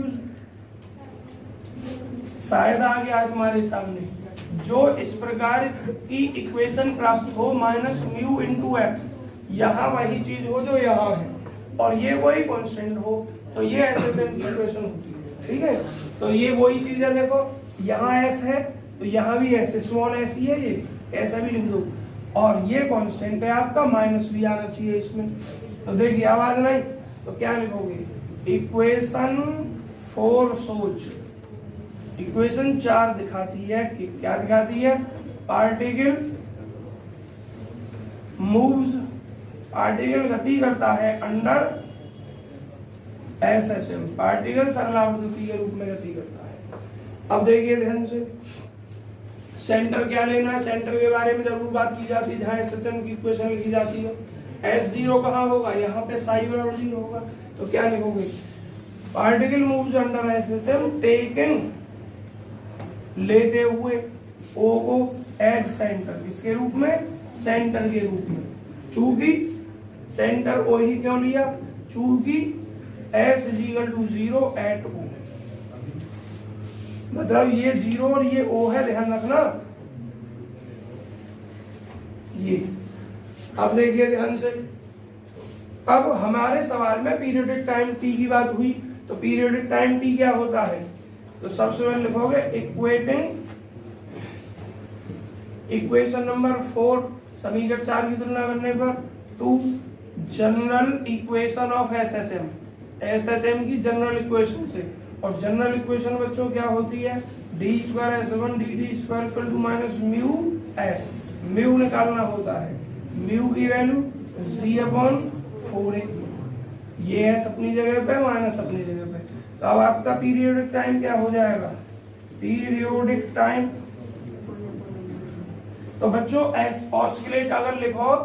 शायद आ गया तुम्हारे सामने, जो इस प्रकार की इक्वेशन प्राप्त हो माइनस म्यू इंटू एक्स, यहाँ वही चीज हो जो यहाँ है, और ये वही कांस्टेंट हो, तो ये एसएचएम की इक्वेशन होती है, ठीक है। तो ये वही चीज है, देखो यहाँ एस है तो यहाँ भी ऐसे सोन ऐसी है, ये ऐसा भी लिख दो, और ये कांस्टेंट है आपका, माइनस भी आना चाहिए इसमें, तो देखिए आवाज नहीं, तो क्या लिखोगे, इक्वेशन 4 सोच, इक्वेशन 4 दिखाती है कि क्या दिखाती है, पार्टिकल मूव्स, पार्टिकल गति करता है अंडर एसएचएम, पार्टिकल सरलावर्ती के रूप में गति करता है, अब देखिए ध्यान से, सेंटर क्या लेना है, सेंटर के बारे में जरूर बात की जाती है जहां एसएचएम की इक्वेशन लिखी जाती है। S0 कहाँ होगा, यहाँ पे साई बराबर 0 होगा, तो क्या लिखोगे, particle moves under SHM taken, लेते हुए O को एज सेंटर, किसके रूप में, सेंटर के रूप में। चूंकि सेंटर O ही क्यों लिया, चूंकि S = 0 एट O, मतलब ये 0 और ये O है, ध्यान रखना ये। अब देखिए ध्यान से, अब हमारे सवाल में पीरियोडिक टाइम t की बात हुई, तो पीरियोडिक टाइम t क्या होता है, तो सबसे पहले लिखोगे इक्वेटिंग इक्वेशन नंबर 4 समीकरण 4 की तुलना करने पर to general equation of SHM, SHM की जनरल इक्वेशन से। और जनरल इक्वेशन बच्चों क्या होती है, d2s1 dt² = -μs, म्यू निकालना होता है, म्यू की वैल्यू g/4a, ये एस अपनी जगह पे माइनस अपनी जगह पे। तो अब आपका पीरियोडिक टाइम क्या हो जाएगा, पीरियोडिक टाइम, तो बच्चों एस ऑस्किलेट अगर लिखो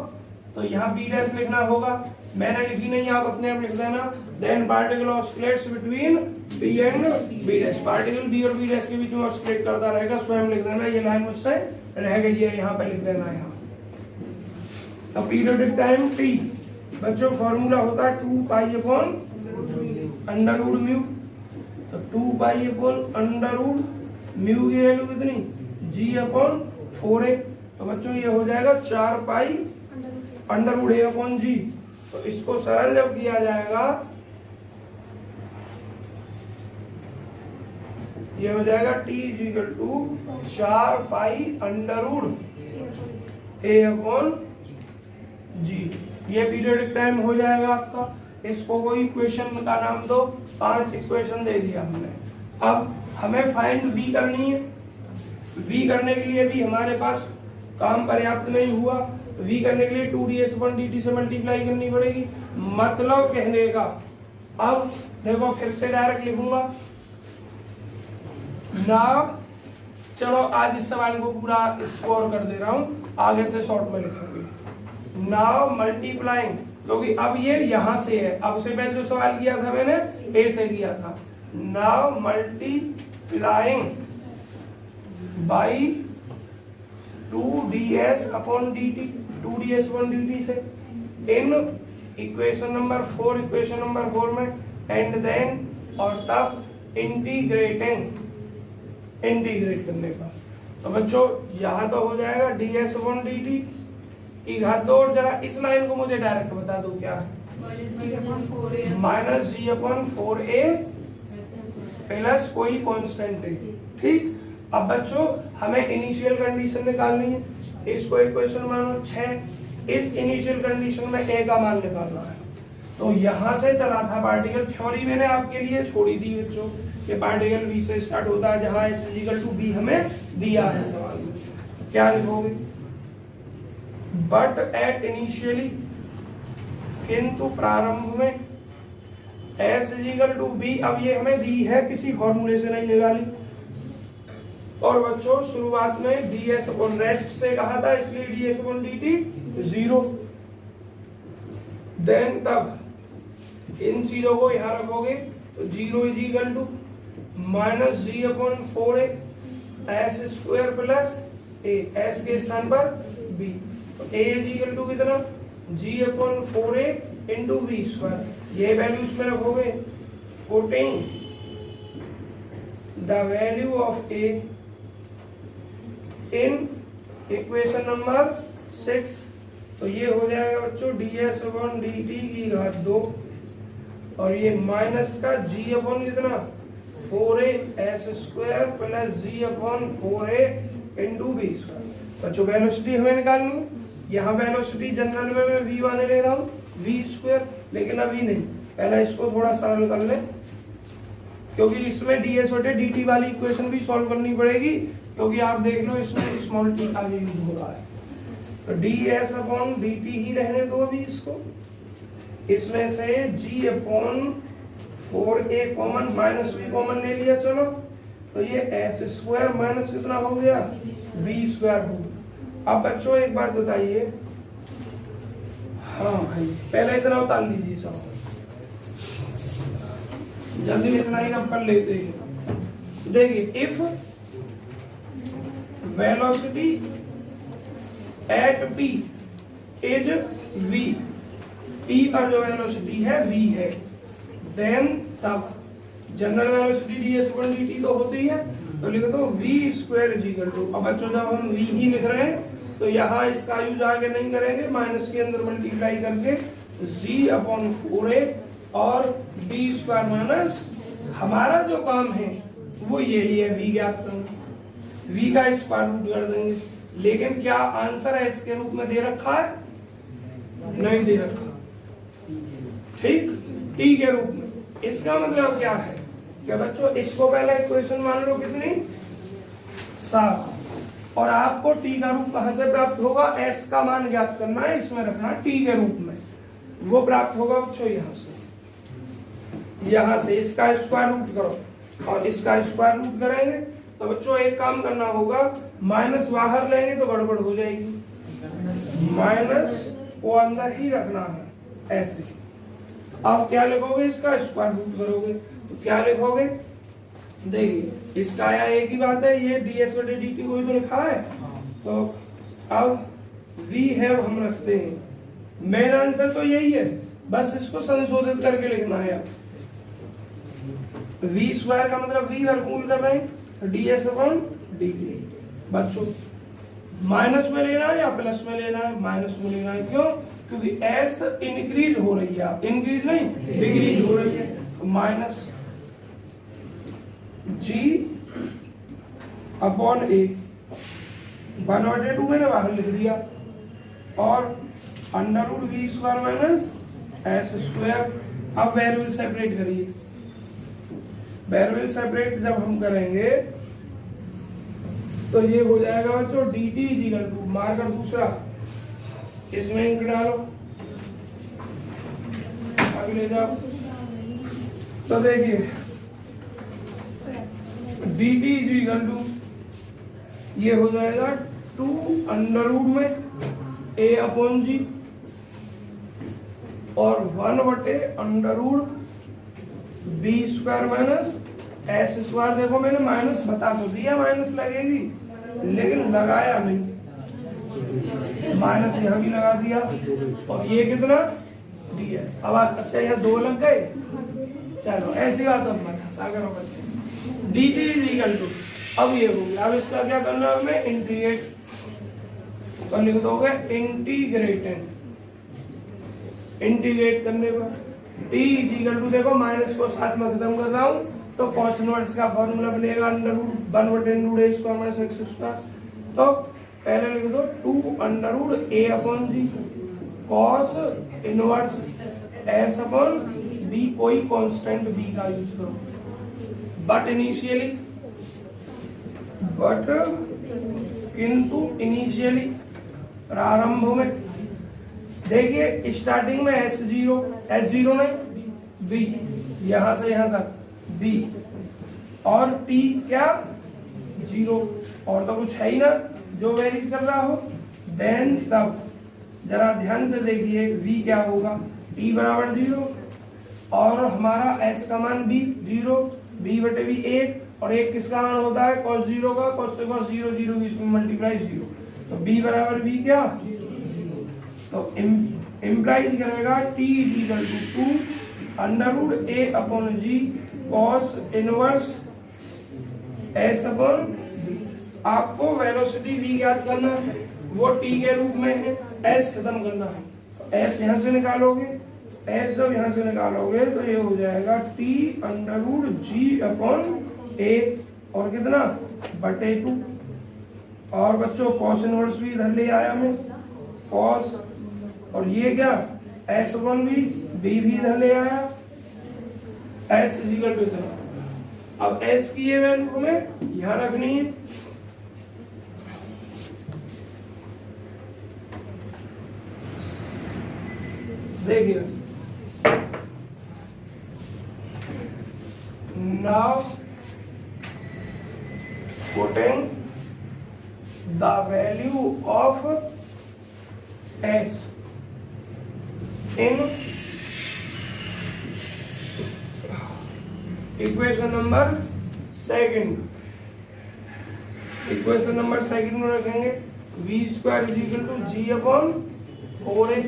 तो यहाँ बी डैश लिखना होगा, मैंने लिखी नहीं, आप अपने आप लिख देना। Then particle oscillates between B and B dash, particle B और बी डैश के बीच में ऑस्किलेट करता रहेगा, स्वयं लिख देना, ये लाइन मुझसे रह गई है, यहाँ पे लिख देना यहाँ। तो पीरियोडिक टाइम टी बच्चों फॉर्मूला होता है 2π/√μ, तो 2π/√μ की वैल्यू कितनी, g/4a, तो बच्चों ये हो जाएगा 4π√a/g। तो इसको सरल जब किया जाएगा ये हो जाएगा t = 4π√a/g, ये पीरियोडिक टाइम हो जाएगा आपका। इसको कोई इक्वेशन का नाम दो, 5 इक्वेशन दे दिया हमने। अब हमें फाइंड v करनी है, v करने के लिए भी हमारे पास काम पर्याप्त नहीं हुआ, v करने के लिए 2ds1 dt से मल्टीप्लाई करनी पड़ेगी, मतलब कहने का। अब देखो फिर से डायरेक्ट लिखूंगा ना, चलो आज इस सवाल को पूरा स्कोर कर दे रहा हूं, आगे से शॉर्ट में लिखेंगे। नाउ मल्टीप्लाइंग, क्योंकि अब ये यहां से है, अब से पहले जो सवाल किया था मैंने ए से किया था। Now multiplying by 2ds/dt, 2ds1 dt से इन इक्वेशन नंबर 4, इक्वेशन नंबर 4 में, एंड देन और तब इंटीग्रेट करने का। तो बच्चों यहाँ तो हो जाएगा ds1 dt की घात 2, और जरा इस लाइन को मुझे डायरेक्ट बता दो क्या है, -g/4a प्लस कोई कांस्टेंट है, ठीक। अब बच्चों हमें इनिशियल कंडीशन निकालनी है, इसको इक्वेशन मानो 6, इस इनिशियल कंडीशन में a का मान निकालना है। तो यहां से चला था पार्टिकल, थ्योरी मैंने आपके लिए छोड़ी थी बच्चों, ये पार्टिकल v से स्टार्ट होता है, जहां s = b हमें दिया है सवाल में। क्या लिखोगे, बट एट इनिशियली, किंतु प्रारंभ में, s = b, अब ये हमें दी है, किसी फॉर्मूले से नहीं निकाली। और बच्चों शुरुआत में ds/rest से कहा था, इसलिए ds/dt 0। देन तब इन चीजों को यहां रखोगे तो 0 = -g/4a s² plus a, s के स्थान पर b, तो a = कितना, g/4a × b², ये वैल्यूज में रखोगे। Putting the value of a in equation number 6, तो ये हो जाएगा बच्चों ds/dt की घात 2, और ये माइनस का g/कितना 4a s² plus g/4a × b²। बच्चों वेलोसिटी हमें निकालनी है, यहाँ वेलोसिटी जनरल में मैं v1 ले रहा हूँ, v², लेकिन अभी नहीं, पहले इसको थोड़ा सरल कर ले, क्योंकि इसमें ds/dt वाली इक्वेशन भी सॉल्व करनी पड़ेगी, क्योंकि आप देख लो इसमें स्मॉल t आगे यूज हो रहा है। तो ds/dt ही रहने दो अभी इसको, इसमें से g/4a कॉमन, माइनस भी कॉमन ले लिया, चलो तो ये एस स्क्वायर माइनस कितना हो गया, वी स्क्वायर हो गया। अब बच्चों एक बात बताइए, हाँ भाई पहले इतना उतार लीजिए सब, जल्दी इतना ही हम कर लेते हैं। देखिए if velocity at P is v, p पर जो वेलोसिटी है v है, देन तब जनरल वेलोसिटी ds/dt तो होती है, तो लिखो तो v square is equal to, अब बच्चों जब हम v ही लिख रहे हैं तो यहाँ इसका यूज आगे नहीं करेंगे, माइनस के अंदर मल्टीप्लाई करके g/4a और b स्क्वायर माइनस, हमारा जो काम है वो यही है, v ज्ञात करना, v का स्क्वायर रूट कर देंगे। लेकिन क्या आंसर है इसके रूप में दे रखा है, नहीं दे रखा, ठीक, t के रूप में। इसका मतलब क्या है कि बच्चों इसको पहले इक्वेशन मान लो कितनी, 7, और आपको t का रूप कहां से प्राप्त होगा, s का मान ज्ञात करना है, इसमें रखना t के रूप में, वो प्राप्त होगा बच्चों यहां से इसका स्क्वायर रूट करो और इसका स्क्वायर रूट करेंगे तो बच्चों एक काम करना होगा, माइनस बाहर लेंगे तो गड़बड़ हो जाएगी, माइनस को अंदर ही रखना है ऐसे। अब क्या लिखोगे, इसका स्क्वायर रूट करोगे तो क्या लिखोगे, देखिए इसका आया एक ही बात है, ये ds/dt को ही तो लिखा है, तो अब v है हम रखते हैं, मेन आंसर तो यही है, बस इसको संशोधित करके लिखना है। v स्क्वायर का मतलब v वर्गमूल कर रहे हैं, ds/dt। बच्चों माइनस में लेना है या प्लस में लेना है, माइनस में लेना है, क्यों, क्योंकि s इंक्रीज हो रही है, इंक्रीज नहीं डिक्रीज हो रही है, माइनस g अपॉन a 1/2 मैंने बाहर लिख दिया, और under root V square minus S square. अब वेरिएबल सेपरेट करिए, वेरिएबल सेपरेट जब हम करेंगे तो ये हो जाएगा बच्चों dt is equal to, marker दूसरा इसमें इंक डालो, आगे ले जाओ, तो देखिए dt इज इक्वल टू ये हो जाएगा 2 अंडर रूट में a अपॉन जी और 1 under root B square minus S square. देखो मैंने माइनस बता तो दिया, माइनस लगेगी, लेकिन लगाया नहीं, माइनस यहाँ भी लगा दिया, और ये कितना ds। अब अच्छा यहाँ 2 लग गए, चलो ऐसी बात अब मत हंसा करो बच्चे, dt इज इक्वल टू, अब ये हो गया। अब इसका क्या करना है हमें, इंटीग्रेट, तो लिख दोगे इंटीग्रेटेड, इंटीग्रेट करने पर t इज इक्वल टू, देखो माइनस को साथ में खत्म कर रहा हूं तो cos इनवर्स का फॉर्मूला बनेगा under root 1/√a square minus x square. तो पहले लिख दो 2 under root a upon G cos inverse s upon b, कोई कांस्टेंट b का यूज करो, बट इनिशियली, बट किंतु इनिशियली प्रारंभ में, देखिए स्टार्टिंग में S0 नहीं b, यहां से यहां तक b, और t क्या 0, और तो कुछ है ही ना जो वेरीज कर रहा हो, देन तब जरा ध्यान से देखिए v क्या होगा, t बराबर 0 और हमारा s का मान b 0, b/v 1, और 1 किसका मान होता है cos 0 का, cos से cos 0 0 की इसमें मल्टीप्लाई 0, तो b बराबर b क्या, तो इम्प्लाइज करेगा t equal to 2 under root a upon g cos inverse s upon b। आपको वेलोसिटी v ज्ञात करना है, वो t के रूप में है, s खत्म करना है, तो s यहां से निकालोगे, s जब यहां से निकालोगे तो ये हो जाएगा t under root g upon a, और कितना बटे 2, और बच्चों cos इनवर्स भी इधर ले आया मैं, cos, और ये क्या s अपॉन b, b भी इधर ले आया, s इज इक्वल टू इतना। अब s की ये वैल्यू हमें यहां रखनी है, देखिए now the value of S in equation number second. Equation number second में रखेंगे V square is equal to G upon 4a।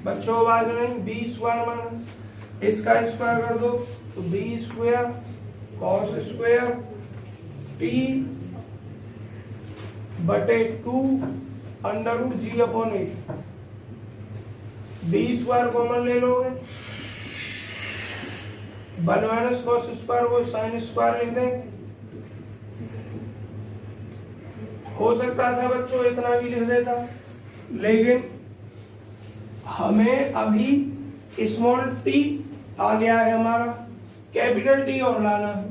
बच्चों आवाज नहीं, बी स्क्वायर माइनस इसका स्क्वायर कर दो तो B square cos square T बटे 2 under root G upon A. B square common ले लोगे, 1 माइनस कॉस स्क्वायर को साइन स्क्वायर लिख दें। हो सकता था बच्चों इतना भी लिख देता, लेकिन हमें अभी स्मॉल टी आ गया है, हमारा कैपिटल टी और लाना है,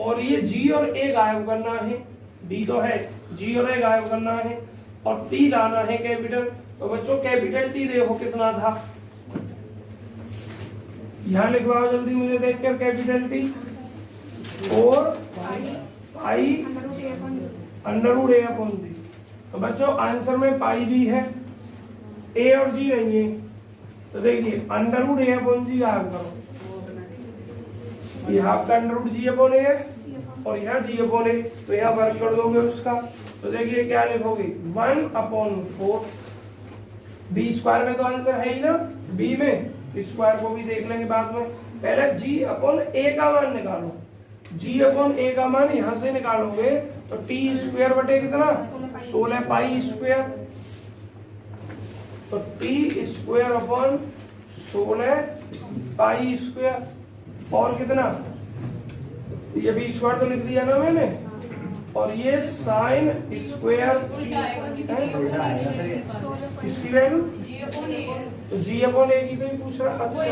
और ये जी और ए गायब करना है। डी तो है, जी और ए गायब करना है और टी लाना है कैपिटल। तो बच्चों कैपिटल टी देखो कितना था, यहां लिखवाओ जल्दी मुझे देखकर capital T 4 pi under root a upon g. तो बच्चों आंसर में पाई भी है, ए और जी नहीं है, तो देखिए अंडर रूट ए अपॉन जी गायब करो, यहाँ आपका अंडर रूट जी अपॉन ए है और यहाँ जी अपॉन ए, तो यहाँ वर्क कर दोगे उसका। तो देखिए क्या लिखोगे 1/4। बी स्क्वायर में तो आंसर है ही ना, बी में स्क्वायर को भी देख लेंगे बाद में। पहले जी अपॉन ए का मान निकालो, जी अपॉन ए का मान यहां से निकालोगे तो टी स्क्वायर बटे कितना 16 पाई स्क्वायर, तो T square upon 16 pi square और कितना, ये भी स्क्वायर तो लिख दिया ना मैंने, और ये साइन स्क्वायर इसकी वैल्यू तो जी अपॉन ए की तो ही पूछ रहा, अच्छा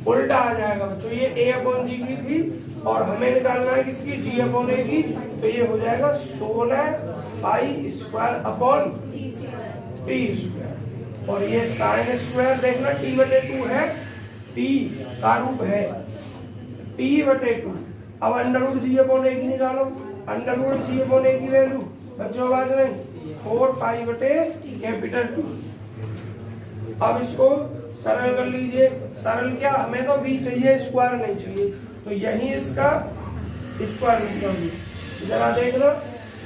उल्टा आ जाएगा बच्चों, ये ए अपॉन जी की थी और हमें निकालना है किसकी, जी अपॉन ए की, तो ये हो जाएगा 16 pi square upon T square, और ये साइन स्क्वायर देखना टी बटे 2 है, टी का रूप है टी बटे 2। अब अंडर रूट जी अपॉन ए की निकालो, अंडर रूट जी अपॉन ए की वैल्यू बच्चों आवाज नहीं 4 पाई बटे कैपिटल 2। अब इसको सरल कर लीजिए, सरल क्या, हमें तो v चाहिए, स्क्वायर नहीं चाहिए, तो यही इसका स्क्वायर निकालिए। जरा देख लो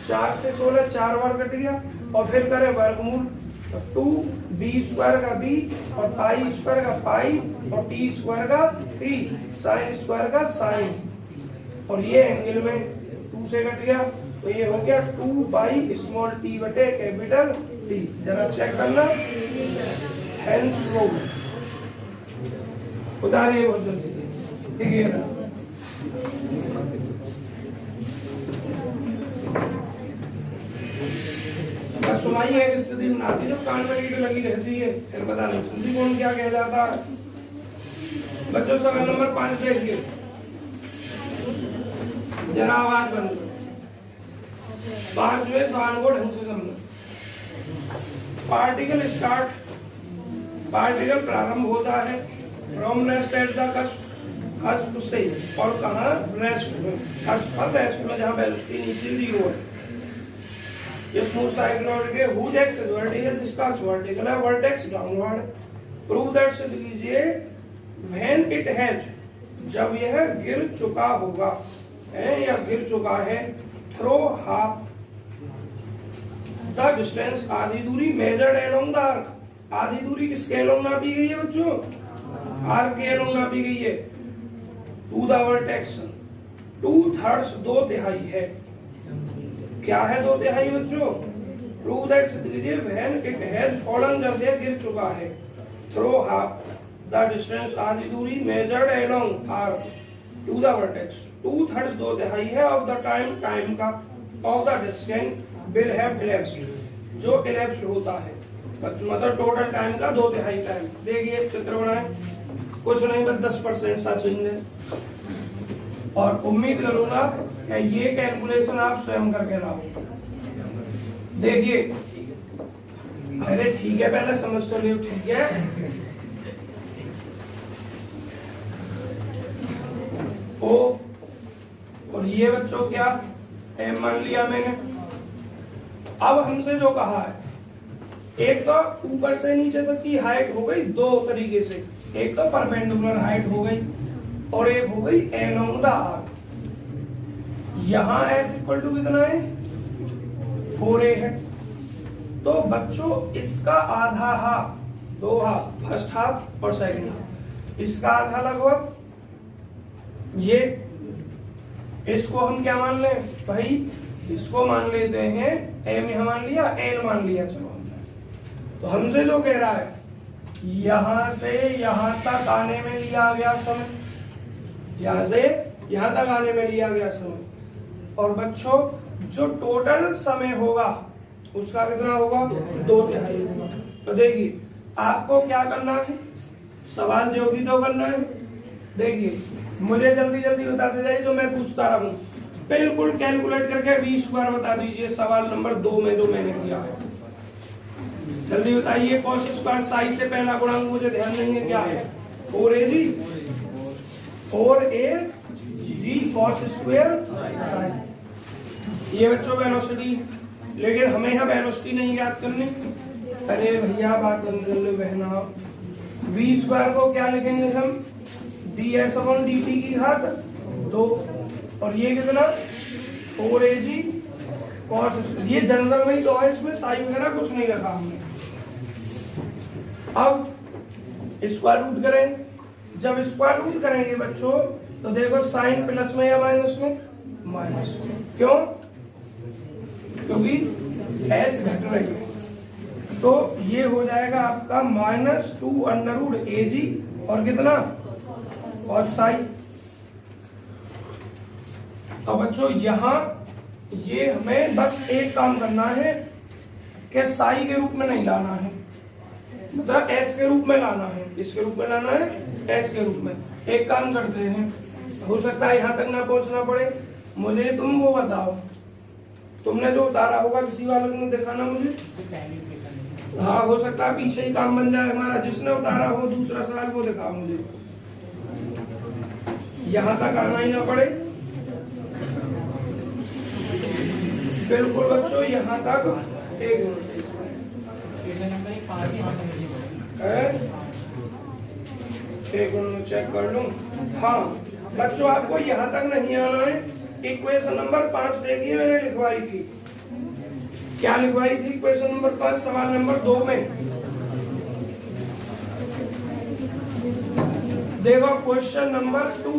4 से 16 4 बार कट गया, और फिर करें वर्गमूल, तो 2 b स्क्वायर का b और पाई स्क्वायर का पाई और t स्क्वायर का t, साइन स्क्वायर का साइन, और ये एंगल में 2 से कट गया, तो ये हो गया 2 बाई स्मॉल t बटे कैपिटल t। जरा चेक करना, हेंस रूल उतारिए बहुत जल्दी से, ठीक है ना। बस सुनाइए एक स्थिति बनाती तो कान में रीड लगी रहती है, फिर पता नहीं सुनती कौन क्या कह जाता है। बच्चों सवाल नंबर 5 देखिए, जरा आवाज बंद करो, 5वें सवाल को ढंग से समझो। पार्टिकल प्रारंभ होता है from rest at the cusp से, और कहाँ रेस्ट में, कस्प पर रेस्ट में जहाँ वेलोसिटी नीचे दी हो है। ये स्मूथ साइक्लॉइड के whose x is vertical, जिसका x वर्टिकल है, वर्टेक्स डाउनवर्ड। प्रूव दैट से लीजिए when it has, जब यह गिर चुका होगा है या गिर चुका है, थ्रो हाफ द डिस्टेंस, आधी दूरी मेजर्ड अलोंग द आर्क, आधी दूरी किसके अलोंग नापी गई है बच्चों, आर्क के अलोंग नापी गई है, टू द वर्टेक्स 2/3 2/3 है। क्या है 2/3 बच्चों, प्रूव दैट से लीजिए व्हेन इट हैज फॉलन, जब यह गिर चुका है, थ्रो हाफ द डिस्टेंस, आधी दूरी measured along arc to the vertex, 2/3 2/3 है ऑफ द टाइम, टाइम का, of the distance will have elapsed, जो इलेप्स्ड होता है, मतलब टोटल टाइम का 2/3 टाइम। देखिए चित्र बनाए, कुछ नहीं बस 10% सा चेंज है, और उम्मीद करूंगा कि ये कैलकुलेशन आप स्वयं करके लाओ। देखिए अरे ठीक है, पहले समझ तो लियो, ठीक है। ओ और ये बच्चों क्या एम मान लिया मैंने, अब हमसे जो कहा है, एक तो ऊपर से नीचे तक की हाइट हो गई दो तरीके से, एक तो परपेंडिकुलर हाइट हो गई और एक हो गई along the arc। यहां s इक्वल टू कितना है 4a है, तो बच्चों इसका आधा हाफ, दो हाफ, फर्स्ट हाफ और सेकंड हाफ, इसका आधा लगभग ये, इसको हम क्या मान लें भाई, इसको मान लेते हैं m यहां मान लिया, n मान लिया, चलो तो हमसे जो कह रहा है यहां से यहां तक आने में लिया गया समय, यहां से यहां तक आने में लिया गया समय, और बच्चों जो टोटल समय होगा उसका कितना होगा 2/3 होगा। तो देखिए आपको क्या करना है, सवाल जो भी तो करना है, देखिए मुझे जल्दी जल्दी बताते जाइए जो मैं पूछता रहूं, बिल्कुल कैलकुलेट करके 20 बार बता दीजिए सवाल नंबर 2 में जो मैंने किया है। जल्दी बताइए, cos स्क्वायर साई से पहला गुणांक मुझे ध्यान नहीं है क्या है, 4a जी cos स्क्वायर साई। ये बच्चों वेलोसिटी, लेकिन हमें यहाँ वेलोसिटी नहीं याद करनी। अरे भैया बात बहना, v स्क्वायर को क्या लिखेंगे हम, ds/dt की घात 2, और ये कितना 4a cos, ये जनरल में ही तो है, इसमें साइन वगैरह कुछ नहीं रखा हमने। अब स्क्वायर रूट करें, जब स्क्वायर रूट करेंगे बच्चों तो देखो साइन प्लस में या माइनस में, माइनस में, क्यों, क्योंकि s घट रही है, तो ये हो जाएगा आपका -2√AG और कितना और साई। तो बच्चों यहां ये हमें बस एक काम करना है कि साई के रूप में नहीं लाना है, मतलब एस के रूप में लाना है, इसके रूप में लाना है, एस के रूप में। एक काम करते हैं, हो सकता है यहां तक ना पहुंचना पड़े, मुझे तुम वो बताओ, तुमने जो उतारा होगा किसी वाले ने दिखाना मुझे, हाँ हो सकता है पीछे ही काम बन जाए हमारा, जिसने उतारा हो दूसरा सवाल वो दिखाओ मुझे, यहां तक आना ही ना पड़े। बिल्कुल बच्चों यहां तक एक मिनट चेक कर लूं। हाँ बच्चों आपको यहां तक नहीं आना है, इक्वेशन नंबर 5 देखिए मैंने लिखवाई थी, क्या लिखवाई थी इक्वेशन नंबर 5 सवाल नंबर 2 में, देखो क्वेश्चन नंबर 2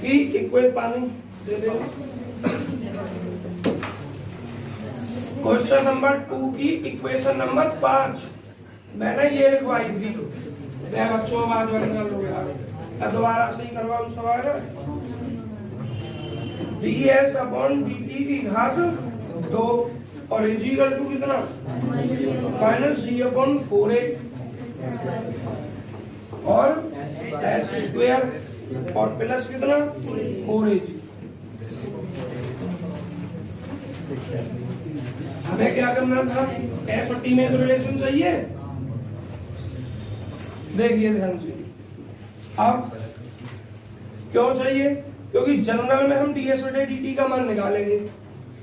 की इक्वेशन, पानी दे दे, क्वेश्चन नंबर 2 की इक्वेशन नंबर 5 मैंने ये लिखवाई थी। बच्चों आवाज बंद कर लो यार, दोबारा से ही करवाऊं सवाल, ds/dt की घात 2 और इक्वल टू कितना -g/4a और s² और प्लस कितना 4ag। हमें क्या करना था, s और t में तो रिलेशन चाहिए, देखिए ध्यान से। अब क्यों चाहिए, क्योंकि जनरल में हम ds/dt का मान निकालेंगे,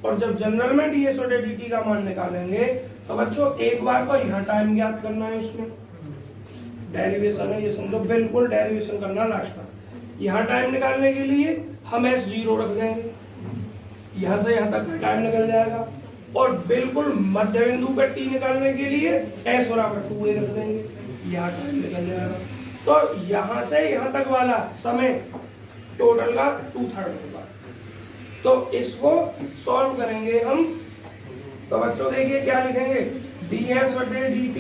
और जब जनरल में ds/dt का मान निकालेंगे तो बच्चों एक बार तो यहाँ टाइम ज्ञात करना है, उसमें डेरिवेशन है ये समझो, बिल्कुल डेरिवेशन करना लास्ट का। यहाँ टाइम निकालने के लिए हम s0 रख देंगे, यहाँ से यहाँ तक टाइम निकल जाएगा, और बिल्कुल मध्य बिंदु पर t निकालने के लिए s/2a रख देंगे, यहाँ टाइम निकल जाएगा। तो यहाँ से यहाँ तक वाला समय टोटल का 2/3 होगा। तो इसको सॉल्व करेंगे हम, तो बच्चों देखिए क्या लिखेंगे, ds/dt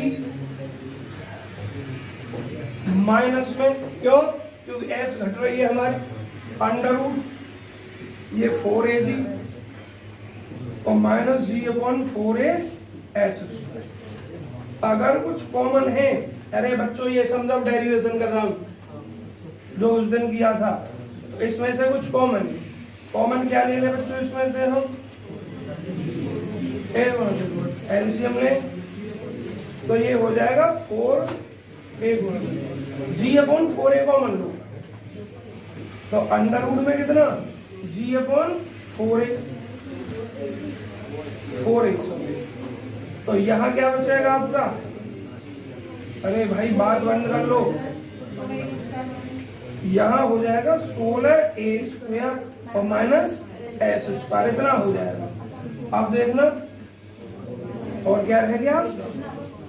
माइनस में, क्यों, क्योंकि s घट रही है हमारी, अंडर ये 4ag और -g/4a s²। अगर कुछ कॉमन है, अरे बच्चों ये समझो डेरिवेशन कर रहा हूं जो उस दिन किया था, तो इसमें से कुछ कॉमन है, कॉमन क्या ले ले बच्चों, इसमें से हम एलसीएम ले, तो ये हो जाएगा 4a g/4a कॉमन लो, तो अंडर रूट में कितना g/4a 4a। तो यहाँ क्या बचेगा आपका? अरे भाई बात बंद कर लो। यहाँ हो जाएगा 16a² और माइनस s², इतना हो जाएगा। अब देखना और क्या रह गया,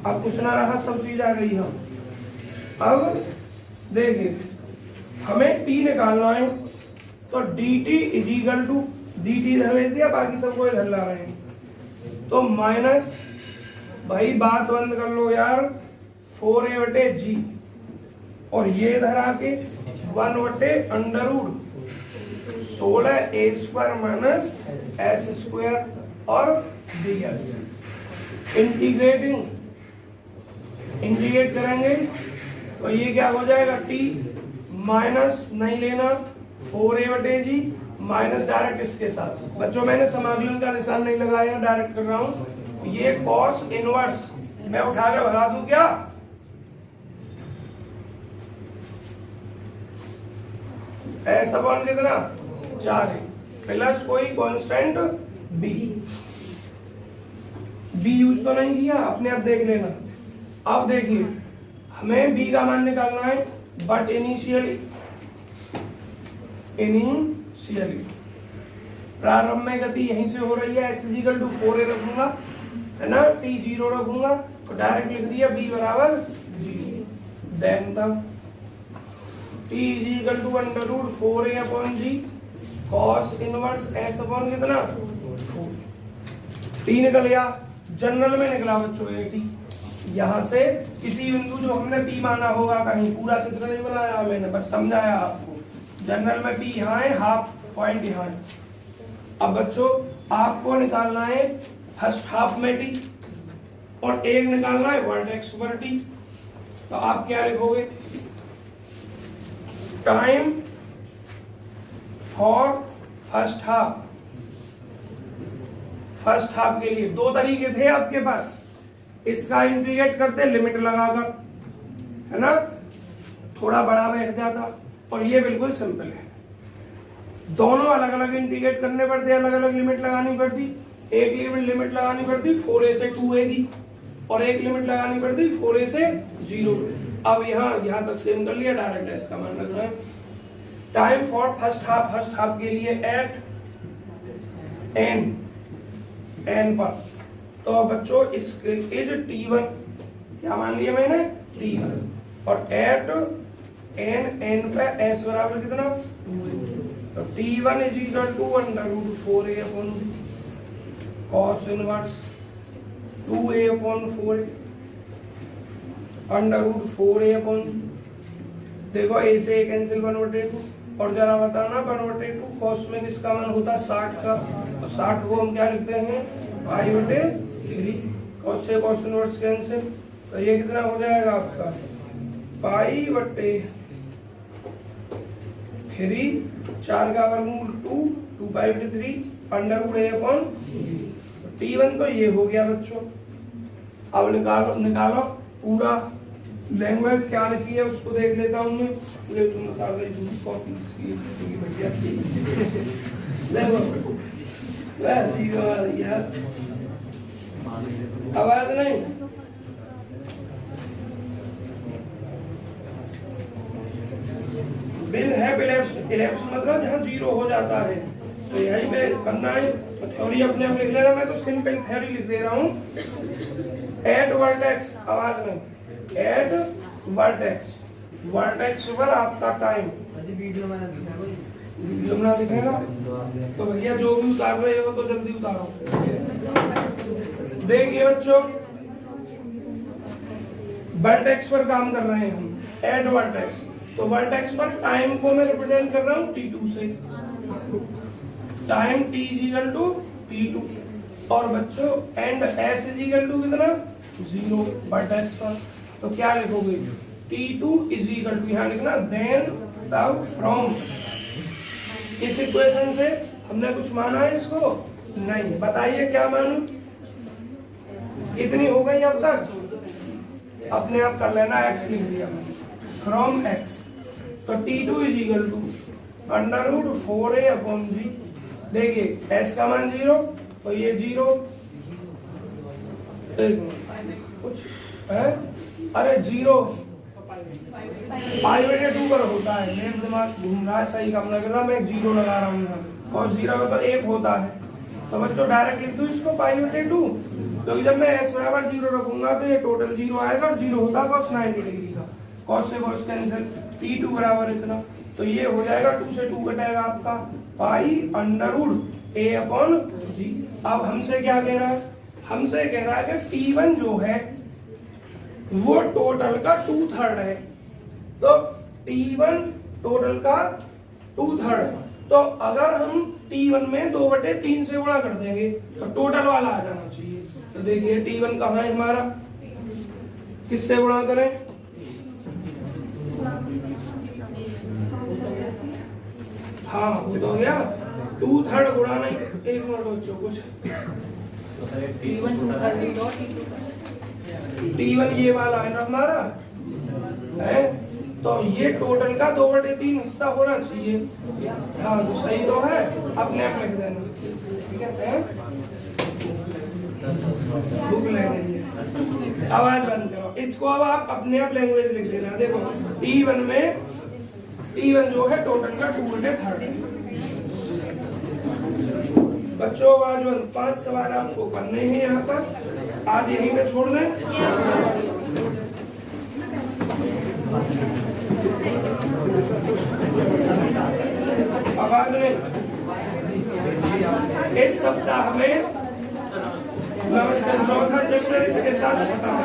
अब कुछ ना रहा, सब चीज आ गई। हम अब देखिए हमें t निकालना है, तो dt इजिकल टू dt इधर भेज दिया, बाकी सबको इधर ला रहे हैं। तो माइनस, भाई बात बंद कर लो यार, 4a/g और ये इधर आके 1/√16a² माइनस s² और ds। इंटीग्रेट करेंगे तो ये क्या हो जाएगा, t माइनस नहीं लेना 4a/g माइनस डायरेक्ट इसके साथ। बच्चों मैंने समाकलन का निशान नहीं लगाया, डायरेक्ट कर रहा हूं। ये कॉस इनवर्स मैं उठा के भगा दूं क्या? ऐसा बन कितना 4 प्लस कोई कांस्टेंट b यूज तो नहीं किया, अपने आप देख लेना। अब देखिए हमें b का मान निकालना है, बट इनिशियली प्रारंभ में गति यहीं से हो रही है, s इक्वल टू 4a रखूंगा है ना, t 0 रखूंगा तो डायरेक्ट लिख दिया b बराबर 0। देन तब t equal to √4a/g cos inverse s upon कितना 4। t निकल गया, जनरल में निकला बच्चों ये t। यहाँ से किसी बिंदु जो हमने p माना होगा, कहीं पूरा चित्र नहीं बनाया मैंने, बस समझाया आपको। जनरल में p यहाँ है, हाफ पॉइंट यहाँ है। अब बच्चों आपको निकालना है फर्स्ट हाफ में t और एक निकालना है वर्टेक्स पर t। तो आप क्या लिखोगे, टाइम फॉर फर्स्ट हाफ के लिए दो तरीके थे आपके पास। इसका इंटीग्रेट करते लिमिट लगाकर, है ना, थोड़ा बड़ा बैठ जाता, और ये बिल्कुल सिंपल है। दोनों अलग अलग इंटीग्रेट करने पड़ते, अलग अलग लिमिट लगानी पड़ती। एक लिमिट लगानी पड़ती 4a से 2a की, और एक लिमिट लगानी पड़ती 4a से 0। अब यहाँ तक सेम कर लिया, डायरेक्ट s का मान रखना है। टाइम फॉर फर्स्ट हाफ के लिए एट n पर, तो बच्चों इसके इज t1, क्या मान लिया मैंने t1, और एट n पे s बराबर कितना, तो t1 is equal to √4a/g cos inverse 2a/4 √4a/g। देखो a से a कैंसिल 1/2, और जरा बताना 1/2 cos में किसका मान होता है 60 का, तो 60 को हम क्या लिखते हैं π/3। cos से cos इनवर्स कैंसिल, तो ये कितना हो जाएगा आपका π/3, 4 का वर्गमूल 2 2π/3 √a/g। t1 तो ये हो गया बच्चों। अब निकालो पूरा लैंग्वेज क्या लिखी है उसको देख लेता हूँ मैं। ले तुम बता दे, कॉपी इसकी बढ़िया यार, आवाज नहीं। बिल है इलेप्स मतलब जहाँ 0 हो जाता है, तो यही पे करना है। तो थ्योरी अपने आप लिख लेना, मैं तो सिंपल थ्योरी लिख दे रहा हूँ। एट वर्टेक्स, आवाज में, एट वर्टेक्स पर आपका टाइम वीडियो में दिखेगा, तो भैया जो भी उतार रहे हो तो जल्दी उतारो। देखिए बच्चों वर्टेक्स पर काम कर रहे हैं हम, एट वर्टेक्स। तो वर्टेक्स पर टाइम को मैं रिप्रेजेंट कर रहा हूँ t2 से, time t equal to t2, और बच्चों एंड s इक्वल टू कितना 0 वर्टेक्स पर। तो क्या लिखोगे, t2 इज इक्वल टू, यहाँ लिखना देन तब फ्रॉम। इस इक्वेशन से हमने कुछ माना है इसको नहीं, बताइए क्या मानू, कितनी हो गई अब तक, अपने आप कर लेना, x लिख दिया फ्रॉम x। तो t2 is equal to √4a/g। देखिए s का मान 0, तो ये 0। एक मिनट, कुछ है? अरे 0 π/2 पर होता है। मेरे दिमाग घूम रहा है, सही काम लग रहा, मैं 0 लगा रहा हूँ यहाँ। और 0 का तो 1 होता है। तो बच्चों डायरेक्ट लिख दूँ इसको π/2, क्योंकि जब मैं s बराबर 0 रखूंगा तो ये टोटल 0 आएगा और 0 होता है cos 90 डिग्री का। cos से cos कैंसिल, t2 बराबर इतना, तो ये हो जाएगा 2 से 2 कटेगा आपका π√a/g। अब हमसे क्या कह रहा है? हमसे कह रहा है कि t1 जो है वो टोटल का 2/3 है। तो t1 टोटल का 2/3, तो अगर हम t1 में 2/3 से गुणा कर देंगे तो टोटल वाला आ जाना चाहिए। तो देखिए t1 कहाँ है हमारा, किससे गुणा करें? हाँ वो तो हो गया 2/3 गुणा नहीं, एक मिनट बच्चों, कुछ t1 ये वाला है ना हमारा, है तो ये टोटल का 2/3 हिस्सा होना चाहिए। हाँ तो सही तो है, अपने आप लिख देना, ठीक है? भूख लग रही है, आवाज बंद करो इसको। अब आप अपने आप लैंग्वेज लिख देना। देखो t1 जो है टोटल का 2/3 है। बच्चों आवाज बंद। 5 सवाल आपको करने हैं यहाँ पर, आज यहीं पे छोड़ दें। आवाज में इस सप्ताह में नमस्ते चौथा चैप्टर इसके साथ खत्म है।